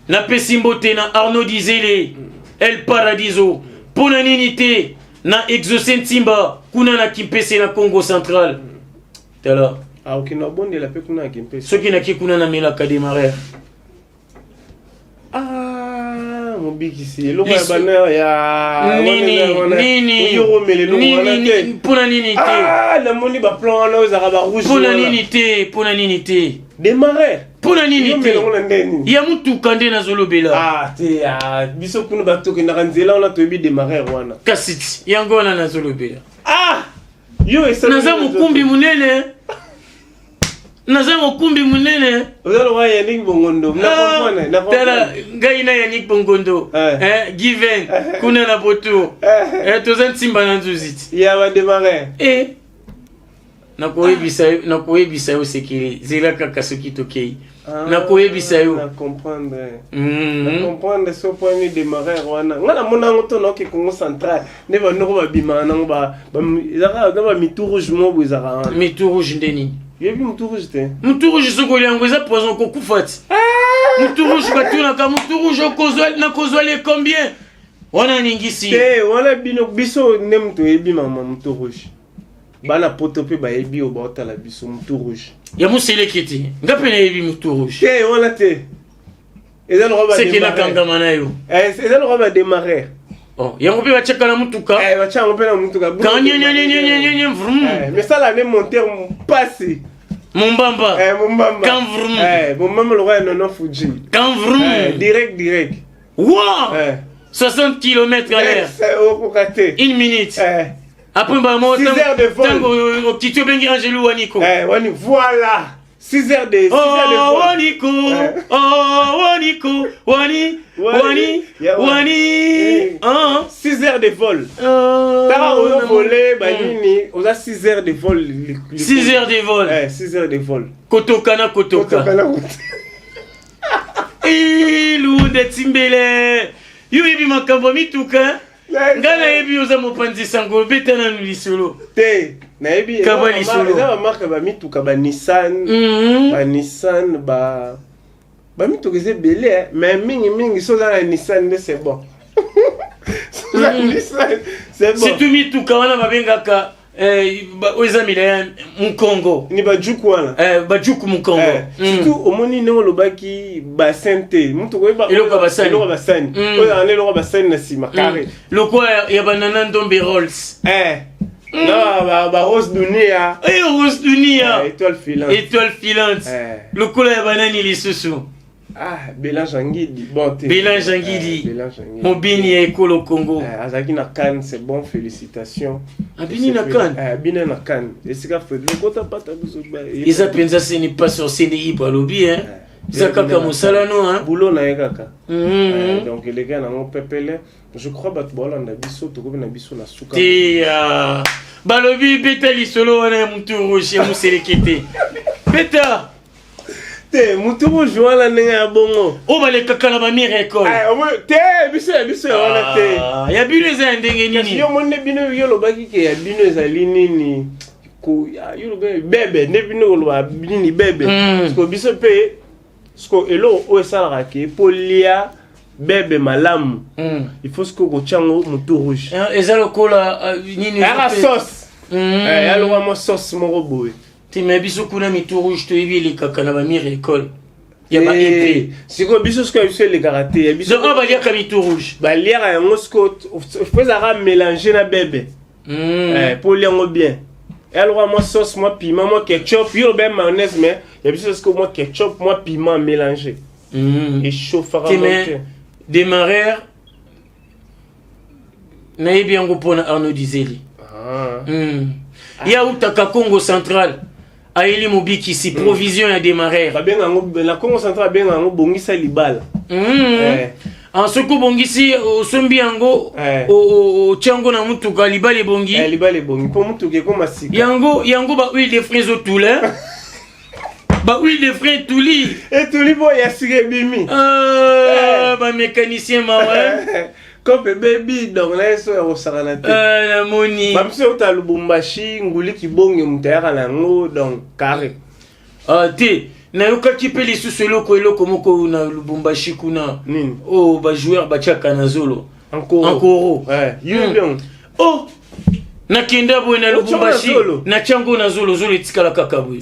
na pesimbote na Arnaud Dizele El Paradiso pona nini te na Exocen Timba kuna na Kimpese na Congo Central tala OK na bonde la pe kuna Kimpese soki na kikuna na Melaka démarrer Mobikisi lo ba bana ya nini pona nini te la moni ba plan na za ba rouge pona nini te démarrer pona nini te ya mutu kande na zolobela biso kuna bato ke na nzela on a tobi démarrer wana kasiti yango wana na zolobela yo esa naza mukumbi munene ozalo wa Yannick Bongondo na tala ngai na Yannick Bongondo given kuna na boto toza ntimba na nzuziti ya ba démarrer nakoyebisa yo sekele zela kaka soki tokei nakoyebisa yo na comprendre so point démarrer wana ngana mona ngoto na ke Congo Central ne ba no ba bima na ba izaka na ba mitu rouge mo buzaka mitu rouge ndeni yebi mitu rouge te mitu rouge sokoli yango eza poison ko kufati mitu rouge batuna ka mitu rouge kozwa le combien wana ningisi te wana biso nemto yebi mama mitu rouge bana poto pe ba yebi o ba la biso mitu rouge ya muselekiti ngape na yebi mitu rouge te wana te eza no ba c'est que na kanga manayo eza no ba démarrer Oh, yango pe bachaka na mutuka. Bachaka ngo pe na mutuka. Vroom. Mais ça là, monteur passé. Mumbamba. Mumbamba. Quand vroom. Mumbamba le roi non Fuji. Quand vroom. Direct. Wow. 60 km à l'heure. C'est au raté. 1 minute. Après, bah, moi, 6 heures de vol. Tango, petit tu bengi Angelou Waniko. Voilà. 6 heures de vol. Oh, Waniko. Oh, Waniko. Wani. 6 heures de vol. T'as volé, bah, on a 6 heures de vol. 6 heures de vol. 6 heures de vol. Kotoka. Lude Timbele. Yubi makambo mituka. Ngana yebi oza mopanzi sango beta na lisolo. Te, na yebi kaba lisolo. Eza ba marque ba mituka ba Nissan, ba mituka eze belé, mais mingi so za na Nissan c'est bon. La Nissan, c'est bon. C'est tout mituka wana babengaka oza mila Mukongo. Ni bajuku wana. Bajuku Mukongo. Surtout omoni nengo lobaki bassin te. Mutu ko ba eloko bassin. Oyo ane eloko bassin na sima carré. Loko ya banana ndombe Rolls. Non, ba Rose Dunia. Rose Dunia. Étoile filante. Loko ya banani lisusu. Bélange Angidi. Bon, Bélange Angidi. Mobini ya ekolo Congo. Azaki na Cannes, c'est bon, félicitations. Abini na Cannes. Abini na Cannes. Esika Fredro kota pata biso ba. Isa penza ce n'est pas sur CDI ba lobi hein. Isa kaka musala no hein. Boulot na yekaka. Donc les gars na mon pepele, je crois bat bolanda biso to ko na biso na suka. Tia. Balobi beta lisolo wana mutu rouge ya muselekete. Beta. Te mutu rouge wana nenga bongo. O bale kaka na ba miracle. Te biso wana te. Ya bino eza ndenge nini? Kasi yo monde bino yo lobaki ke ya bino ezali nini? Ko ya yo bebe ne bino lo bini bebe. Parce que biso pe sko elo o esala ke polia bebe malamu. Il faut ce que go chango mutu rouge. Eza lokola nini? La sauce. Ya lo mo sauce mo boy. Ti me biso kuna mitu rouge to ibili kaka na ba miracle. Ya ba épée. Siko biso ce que biso le karaté. Biso on va dire ka mitu rouge. Ba lire ya ngosko faut ça mélanger na bebe. Pour liango bien. Elle aura moi sauce, moi piment, moi ketchup, yo ben mayonnaise mais il y a plus que moi ketchup, moi piment mélangé. Et chauffera donc. Démarrer. Na yebi yango pona Arnaud Dizeli. Ya utaka Congo central. Aili Mobiki ici provision ya démarrer. Ba benga ngo la Congo central benga ngo bongisa libala. En soko bongisi osombi yango o chango na mutuka libale bongi. Libale bongi po mutuka ko masika. Yango ba huile de fraise au toulé. Ba huile de fraise touli. Et touli bo ya sire bimi. Ba mécanicien ma ouais. Comme baby donc là so ya osakana te. La moni. Ba mse uta Lubumbashi nguli kibongi mutayaka na ngo donc carré. Te na yoka kipe lisusu eloko moko na Lubumbashi kuna. Nini? Oh ba joueur ba chaka na zolo. Encore. Bien. Oh na kenda bo na Lubumbashi na chango na zolo etikala kaka bo.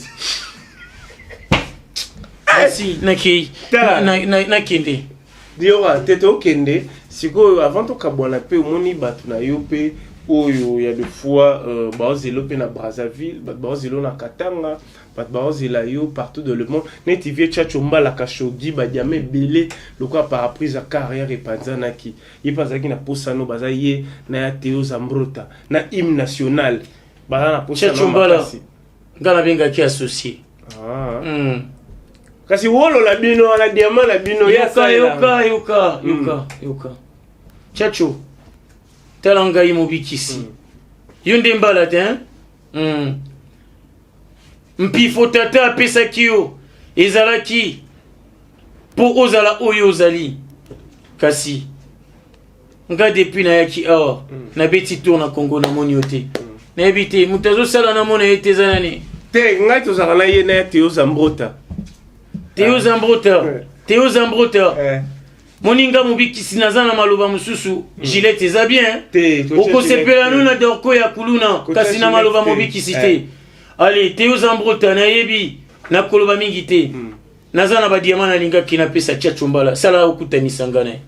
Si na kende. Diora teto kende siko avant to kabona pe omoni batu na yo pe oyo ya de fois bazelo pe na Brazzaville bazelo na Katanga bazela yo partout dans le monde neti vie tchachomba la kashogi badiame belé lokwa paraprise à carrière et panzana ki yipazaki na posano bazaye na ya Théo Zambrota na hymne national baza na posano tchachomba ngana benga ki associé kasi wolo la bino na diamant la bino ya yoka Chacho talanga Mobiki ici yonde mbala te mpifo tata apesa kio ezalaki po ozala oyo ozali kasi nga depuis na yaki awa na beti tour na Congo na moni yote na ebite mutazo sala na mona yete zanani te ngai to zala na ye na Théo Zambrota. Théo Zambrota. Moninga Mobiki sinaza na maloba mususu Gillette eza bien. Oko sepela nuna dorko ya kuluna kasi na maloba Mobiki cité. Allez, Théo Zambrota na yebi na koloba mingi te. Naza na ba diamant na linga kina pesa tchachombala sala okutani sangane.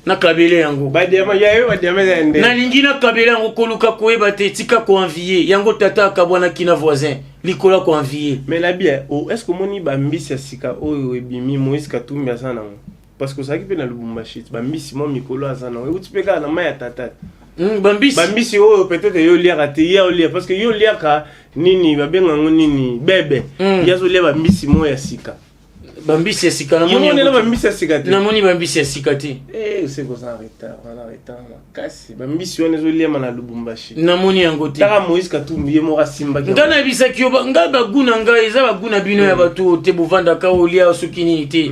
na kabele yango ba diamant ya yo ba diamant ya ndé na lingi na kabele yango koluka koyeba te tika ko envier yango tata kabwana kina voisin likola ko envier mais la bien est-ce que moni ba mbisi sika oyo ebimi Moïse Katumbi azana parce que ça qui peut na Lubumbashi ba mbisi mo mikolo azana ou tu peux ka na maya tata bambisi oyo peut-être yo liaka te ya olia parce que yo liaka nini babenga ngo nini bebe yazo lia bambisi mo ya sika bambisi ya sika na moni yo na bambisi ya sika te na moni bambisi ya sika te c'est quoi ça on arrête kasi bambisi on ezo lia na Lubumbashi na moni yango te taka Moïse Katumbi ye mo rasimba ki ngana bisaki yo nga baguna nga eza baguna bino ya bato te bovanda ka olia soki nini te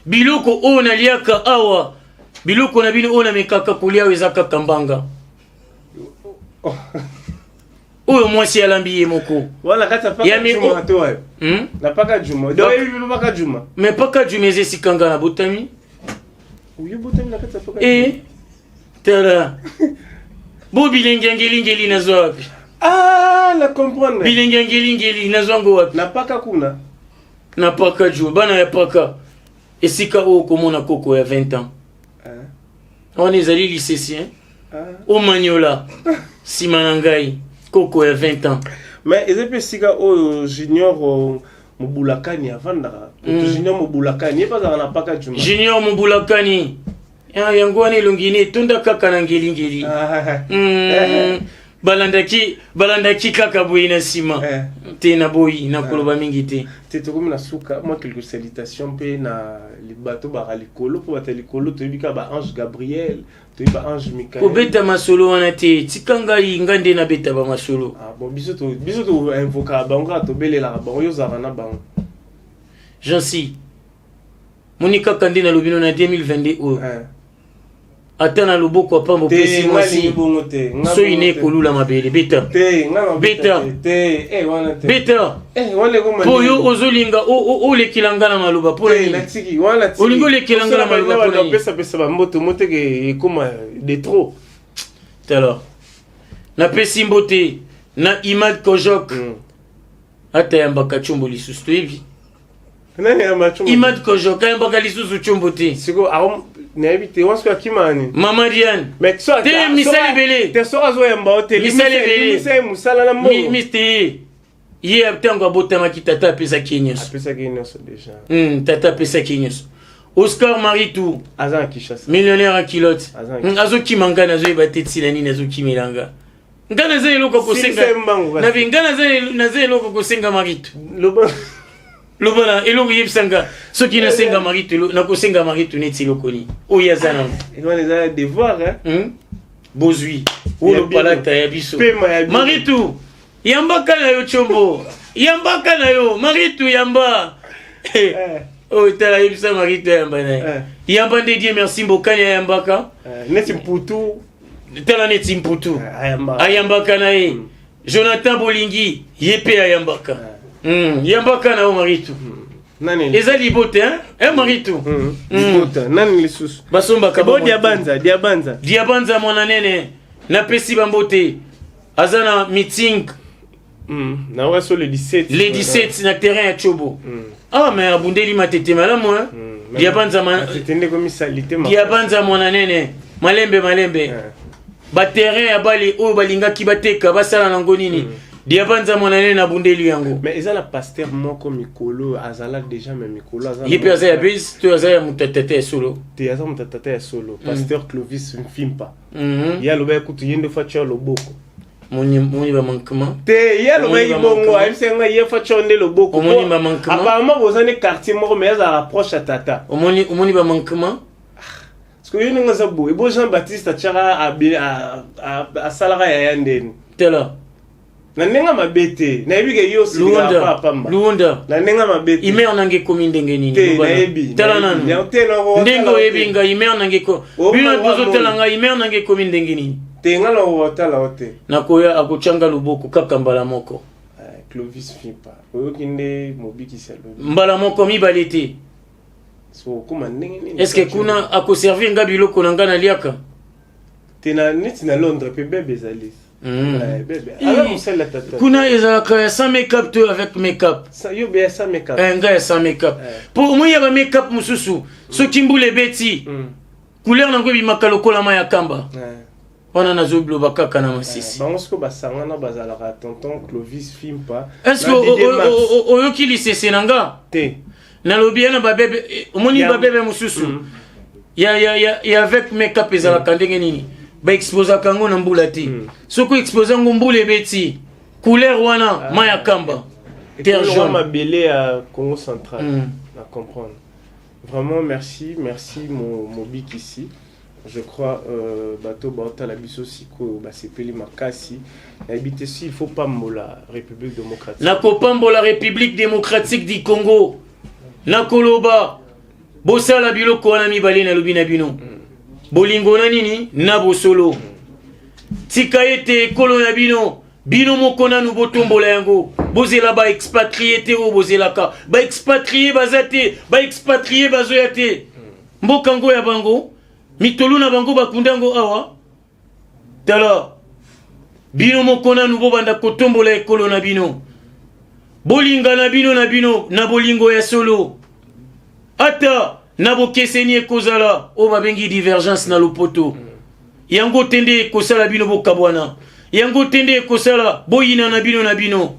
biloko o na liaka awa biloko na bino o na mekaka kolia eza kaka mbanga oyo mwasi alambi ye moko wala kata paka juma to wayo na paka juma do yebi paka juma mais paka juma eze sikanga na botami uyo botami na kata paka tala bo bilengengeli na zo wapi na comprendre bilengengeli na zo ngo wapi na paka kuna na paka juma bana ya paka esika o komona koko ya 20 ans on ezali lycéen o maniola simanangai koko ya 20 ans mais ezepe sika o junior mobulakani avandaka junior mobulakani ye pas na paka juma junior mobulakani yango wana elongini tunda kaka na ngeli balandaki kaka boyi na nsima te na boyi na koloba mingi te tokomi na suka moi quelques salutations mpe na bato baka likolo mpo bata likolo toyebi ka ba ange Gabriel toyebi ba ange Michael kobeta masolo wana te tika ngai nga nde nabeta ba masolo bon biso to invoka bango kaka tobelelaka bango yozalaka na bango jansi moni kaka nde nalobi no na 2022 oyo ata na loboko apambo pesi mwasi so ine kolula mabele beta po yo ozolinga olekela nga na maloba po olingi olekela nga na maloba po pesa bamboto moteke ekoma de trop alors napesi mbote na Imad Kojok ata yambaka chombo lisusu toyebi Imad Kojok ayambaka lisusu chombo te nebi te wansko akimani Mama Diane mais so te misali bele te so azo yamba hotel misali bele misali musala na mo mister ye abtango abotama ki tata pesa kenyos déjà tata pesa kenyos Oscar Maritou azan Kishasa millionnaire à kilote azo kimanga nazo ibateti la nini azo kimilanga ngana zele loko kosenga na vingana zele loko kosenga Maritou lobana elongo yebsanga soki na senga Maritou na kosenga Maritou neti lokoni oyazana on a devoir bozui olo palata ya biso Maritou yambaka na yo chombo yambaka na yo Maritou yamba oh tala yebsa Maritou yamba na yamba ndie merci mbokani yambaka neti mputu tala neti mputu ayambaka na ye Jonathan Bolingi yepe ayambaka yambaka na yo Maritou nani eza libote Maritou libote nani lisusu basomba kabo diabanza mwana nene na pesi bambote azana meeting na waso le 17 na terrain ya Chobo mais abundeli matete malamu diabanza mwana nene malembe ba terrain ya bali oyo balingaki bateka basala nango nini diabanza mwana nene na bundeli yango mais eza la pasteur moko mikolo azala déjà mais mikolo azala yipe aza ya bis to aza ya mutatete ya solo te aza mutatete ya solo pasteur Clovis Mfimpa ya loba kutu yende facha loboko moni ba manquement te ya loba ibongo ayisenga ye facha onde loboko moni ba manquement apparemment bozane quartier moko mais aza approche à tata moni ba manquement parce que yene ngaza bo ebo Jean Baptiste achara a salara ya yandeni tela na nenga mabete na yebi ke yo silika pamba luonda na nenga mabete imer nange komi ndenge nini tala nanu ndengo yebi nga imer nange ko bino bozo tala nga imer nange komi ndenge nini te nga lo tala ote nakoya akochanga luboko kaka mbala moko Clovis Fipa oyo kinde mobiki salo mbala moko mibale te so kuma ndenge nini est-ce que kuna akoservir nga biloko na nga na liaka te na neti na Londres pe bebe zali kuna ezalaka ya sans make-up to avec make-up yo be sans make-up nga ya sans make-up pour moi ya ba make-up mususu soki mbula ebeti couleur nango bimaka lokola ma ya kamba wana nazobloba kaka na masisi bango siko basangana bazalaka tonton Clovis Fimpa est-ce que oyoki lisese nanga te nalobi na babebe omoni babebe mususu ya avec make-up ezalaka ndenge nini baexposaka yango na mbula te soki exposa yango mbula ebeti couleur wana ma ya kamba terre jaune mabele ya Congo central à comprendre. Vraiment merci mon bic ici. Je crois bateau bauta la biso siko basepeli makasi habite ici il faut pas la République démocratique. Nako pambola République démocratique du Congo. Nakoloba bosala biloko wana mibale na lobi na bino. Bolingo na nini na bosolo. Tika ete ekolo na bino moko nanu botombola yango. Bozela ba expatrié te o bozelaka. Ba expatrié bazate, ba expatrié bazoyate. Mbokango ya bango mitolu na bango bakundango awa. Tala bino moko nanu bobanda kotombola ekolo na bino. Bolinga na bino na bolingo ya solo. Ata na bokeseni ekozala o babengi divergence na lopoto. Yango tende kosala bino bokabwana. Yango tende kosala boyina na bino.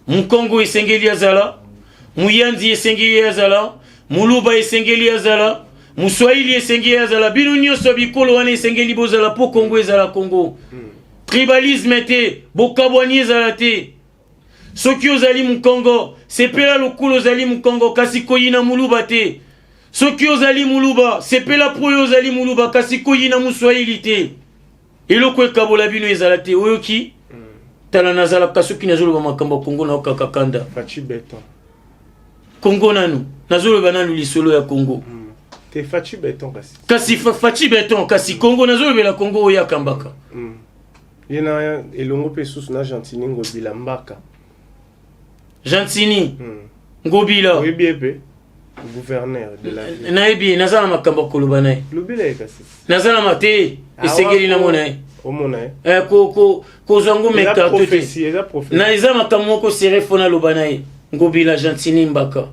Mukongo esengeli azala, Muyanzi esengeli azala, Muluba esengeli azala, Muswahili esengeli azala, bino nyonso bikolo wana esengeli bozala po Congo ezala Congo. Tribalisme te, bokabwani ezala te. Soki ozali Mukongo, sepela lokolo ozali Mukongo kasi koyina Muluba te. Soki ozali Muluba, sepela po ozali Muluba kasi koyina Muswahili te. Eloko ekabola bino ezala te. Oyoki tala nazala kasuki nazoloba makambo Congo na okakakanda. Fachi Beton. Congo nanu nazoloba nanu lisolo ya Congo. Te Fachi Beton kasi. Kasi Fachi Beton kasi Congo nazolobela Congo oya kambaka. Yena elongo pe susu na Gentini ngobila mbaka. Gentini ngobila. Oui bien pe. Gouverneur de la ville. Naebi nazala makambo koloba nae. Lobila kasi. Nazala mate esengeli na mona omona ko zango meka prophétie na eza makambo moko sere fona loba nae ngobila Gentini mbaka.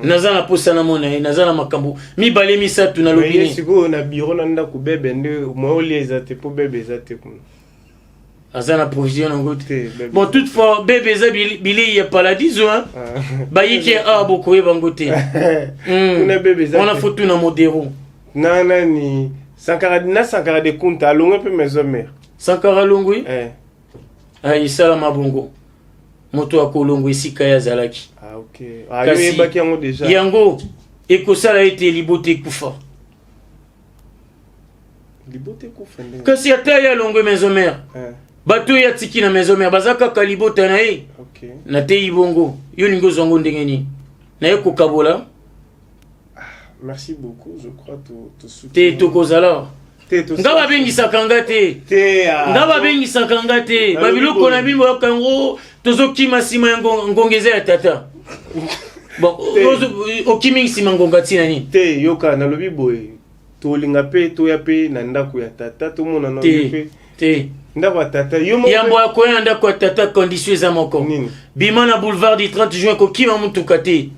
Nazala posa na mona nazala makambo mibale misatu na lobini. Mais siko na bureau na ndako bebe nde mo olieza te po bebe ezate kuna. Azana provision en goûté. Bon, toutefois, bébé Zabili, il y a pas la 10 ans. Bah, il y a un beaucoup de bangoté. On a foutu dans modéro. Non, ni. Sankara de compte à long un peu mes hommes. Sankara Longui? Ah, il s'est à ma bongo. Moto à Kolongo ici, Kaya Zalaki. Ah, ok. Ah, il y a un peu déjà. Yango, et que ça a été liboté Koufa. Liboté Koufa? Kasi à taille à longue maison mère. Bato ya tiki na maison mère bazaka kalibota na ye. OK. Na te ibongo. Yo ningo zongo ndengeni. Na ye kokabola. Merci beaucoup, je crois to soutien. Te tokozala. Te to. Ngaba bengisa kanga te. Te. Ngaba bengisa kanga te. Babiloko na bimbo kango tozokima sima ngongeza ya tata. Bon, okimi sima ngongati nani? Te yoka na lobi boy. To linga pe to ya pe na ndako ya tata to mona na pe. Te. Ndako tata yambo akoya ndako tata condition za moko bima na boulevard du 30 juin ko kima mutuka te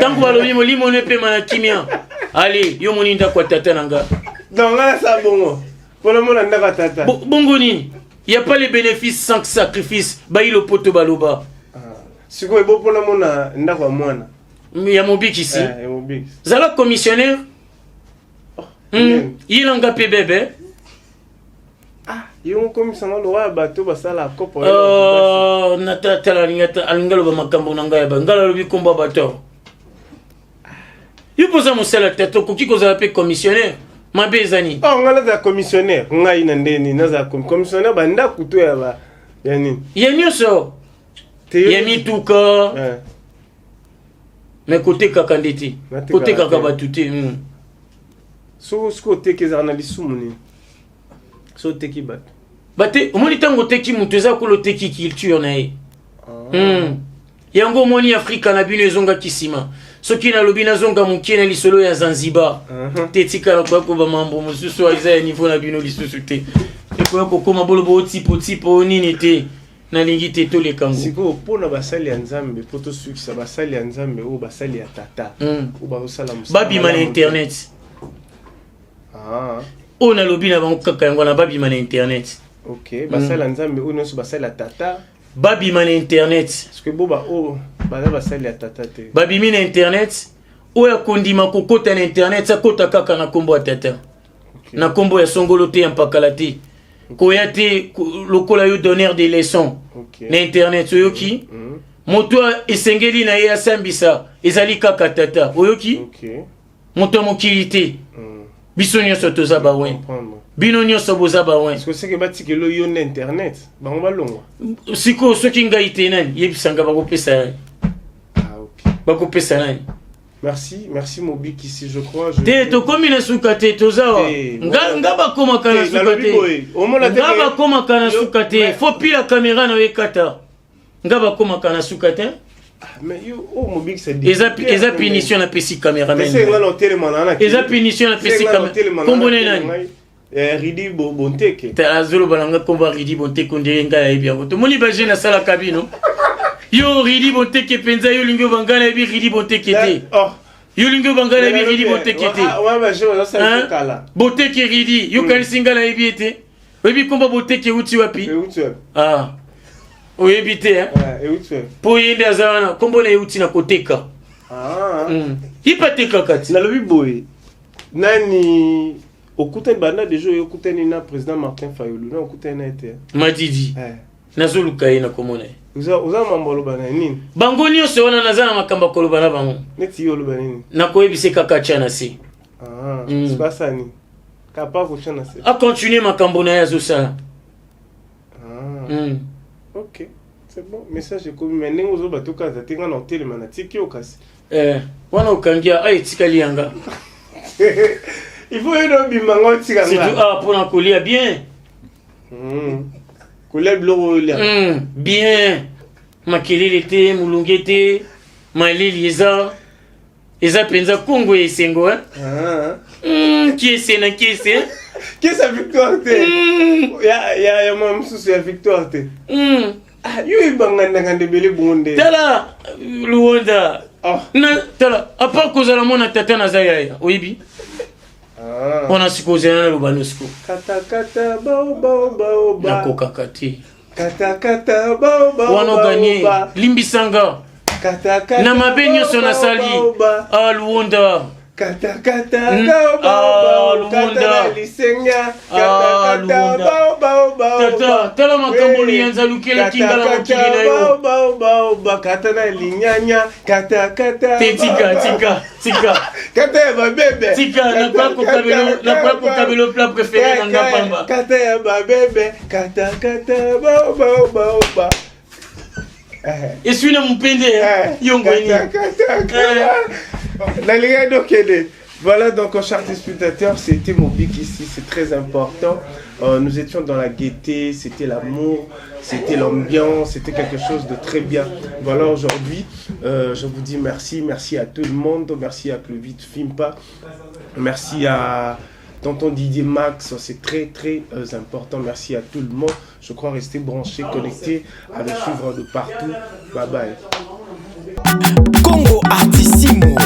tango balobi molimo ne pe mana kimia allez yo moni ndako tata nanga donc là ça bongo pour le monde ndako tata bongo ni y a pas les bénéfices sans sacrifice ba ilo poto baloba siko ebo pour le monde ndako mwana ya mobiki ici ya mobiki zala commissionnaire ilanga pe bébé. Yo comme ça le roi bateau basala kopo nata tala ngata alingalo ba makambo nanga ya bangala lobi komba bateau yo posa musala tato ko kiko za pe commissionnaire mabezani ngala za commissionnaire ngai na ndeni na za commissionnaire banda kuto ya ba yani yenyoso yemi tuka mais côté kakanditi côté kakabatuti so côté que journaliste muni so teki bat bate omoni tango teki mutu eza ko teki culture na ye yango moni Afrika na bino ezonga kisima soki na lobi na zonga mukina lisolo ya Zanzibar tetika na kwa ba mambo mususu aiza ya niveau na bino lisusu te eko ko koma bolobo tipo nini te na lingi te to le kango siko pona basali ya Nzambe poto succès basali ya Nzambe o basali ya tata o ba osala musala babi man internet on a lobby na bango kaka yango na babi man internet. OK, basala nzambe o non so basala tata. Babi man internet. Parce que boba o basala tata te. Babi min internet o ya kondima kokota na internet sa kota kaka na kombo tata. Na kombo ya songolo te mpakala te. Koya te lokola yo donneur des leçons. Na internet oyoki. Moto esengeli na ye asambisa ezali kaka tata. Oyoki? Moto mokili te. Biso nyonso toza bawen. Bino nyonso boza bawen. Parce que c'est que batikelo yo na internet. Bango balongwa. Siko soki ngai te nani yebisanga bakopesa. Ah OK. Bakopesa nani? Merci Mobik ici je crois. Te to komi na suka te tozawa. Nga bakoma kana suka te. Nga bakoma kana suka te. Faut pile la caméra na wekata. Nga bakoma kana suka te. Mais yo Mobik c'est eza punition na pesi cameraman. C'est là l'hôtel manana. Eza punition na pesi cameraman. Kombone nani? Ridi Bonteke. Ta azolo balanga komba Ridi Bonteke ndenge nga yebi yango. To moni ba jeune sala kabino. Yo Ridi Bonteke penza yo lingo bangana yebi Ridi Bonteke te. Yo lingo bangana yebi Ridi Bonteke te. Ouais mais je ça kala. Bonteke Ridi yo kansinga la yebi ete. Yebi komba Bonteke uti wapi? Ah. Oyebi te hein. Ouais, uti. Po yende azana kombo na uti na koteka. Ah. Ipateka kati. Na lobi boy. Nani okutani banda déjà okutani na président Martin Fayulu na okutani na été Madidi nazoluka ye na komona uza mambolo bana nini bango nyonso wana nazana makamba koloba na bango neti yo loba nini nakoyebise kaka chana si c'est pas ça ni capable ko chana si a continuer makambo na yazo ça OK c'est bon message est comme mais nengo zo batuka za tinga na hotel mana tiki okasi wana ukangia ay tikali yanga il faut une bimango tika c'est tout pour en coller bien coller bleu bien makelele te mulungete malili eza penza Congo esengo qui est sa victoire te ya mam susu ya victoire te yo ibanganda ngande bele bonde tala Luonda na tala apart kozala mona tata na zaya oyibi on a supposé na lobanosiko kata bao na kokakati kata bao wana gagné limbisanga na mabe nyonso na sali Luonda kata bao kata lisenga kata bao tala makambo lianza lukela kingala mokili na yo bao kata na linyanya kata tika kata ya babebe tika na kwa kokabelo plat préféré na ngapamba kata ya babebe kata bao esui na mpende yongweni Voilà donc chers spectateurs, c'était Mobik ici, c'est très important. Nous étions dans la gaieté, c'était l'amour, c'était l'ambiance, c'était quelque chose de très bien. Voilà aujourd'hui, je vous dis merci à tout le monde, merci à Clovis Fimpa, merci à Tonton Didier Max, c'est très important. Merci à tout le monde. Je crois rester branché, connecté, à le suivre de partout. Bye bye. Congo Artissimo.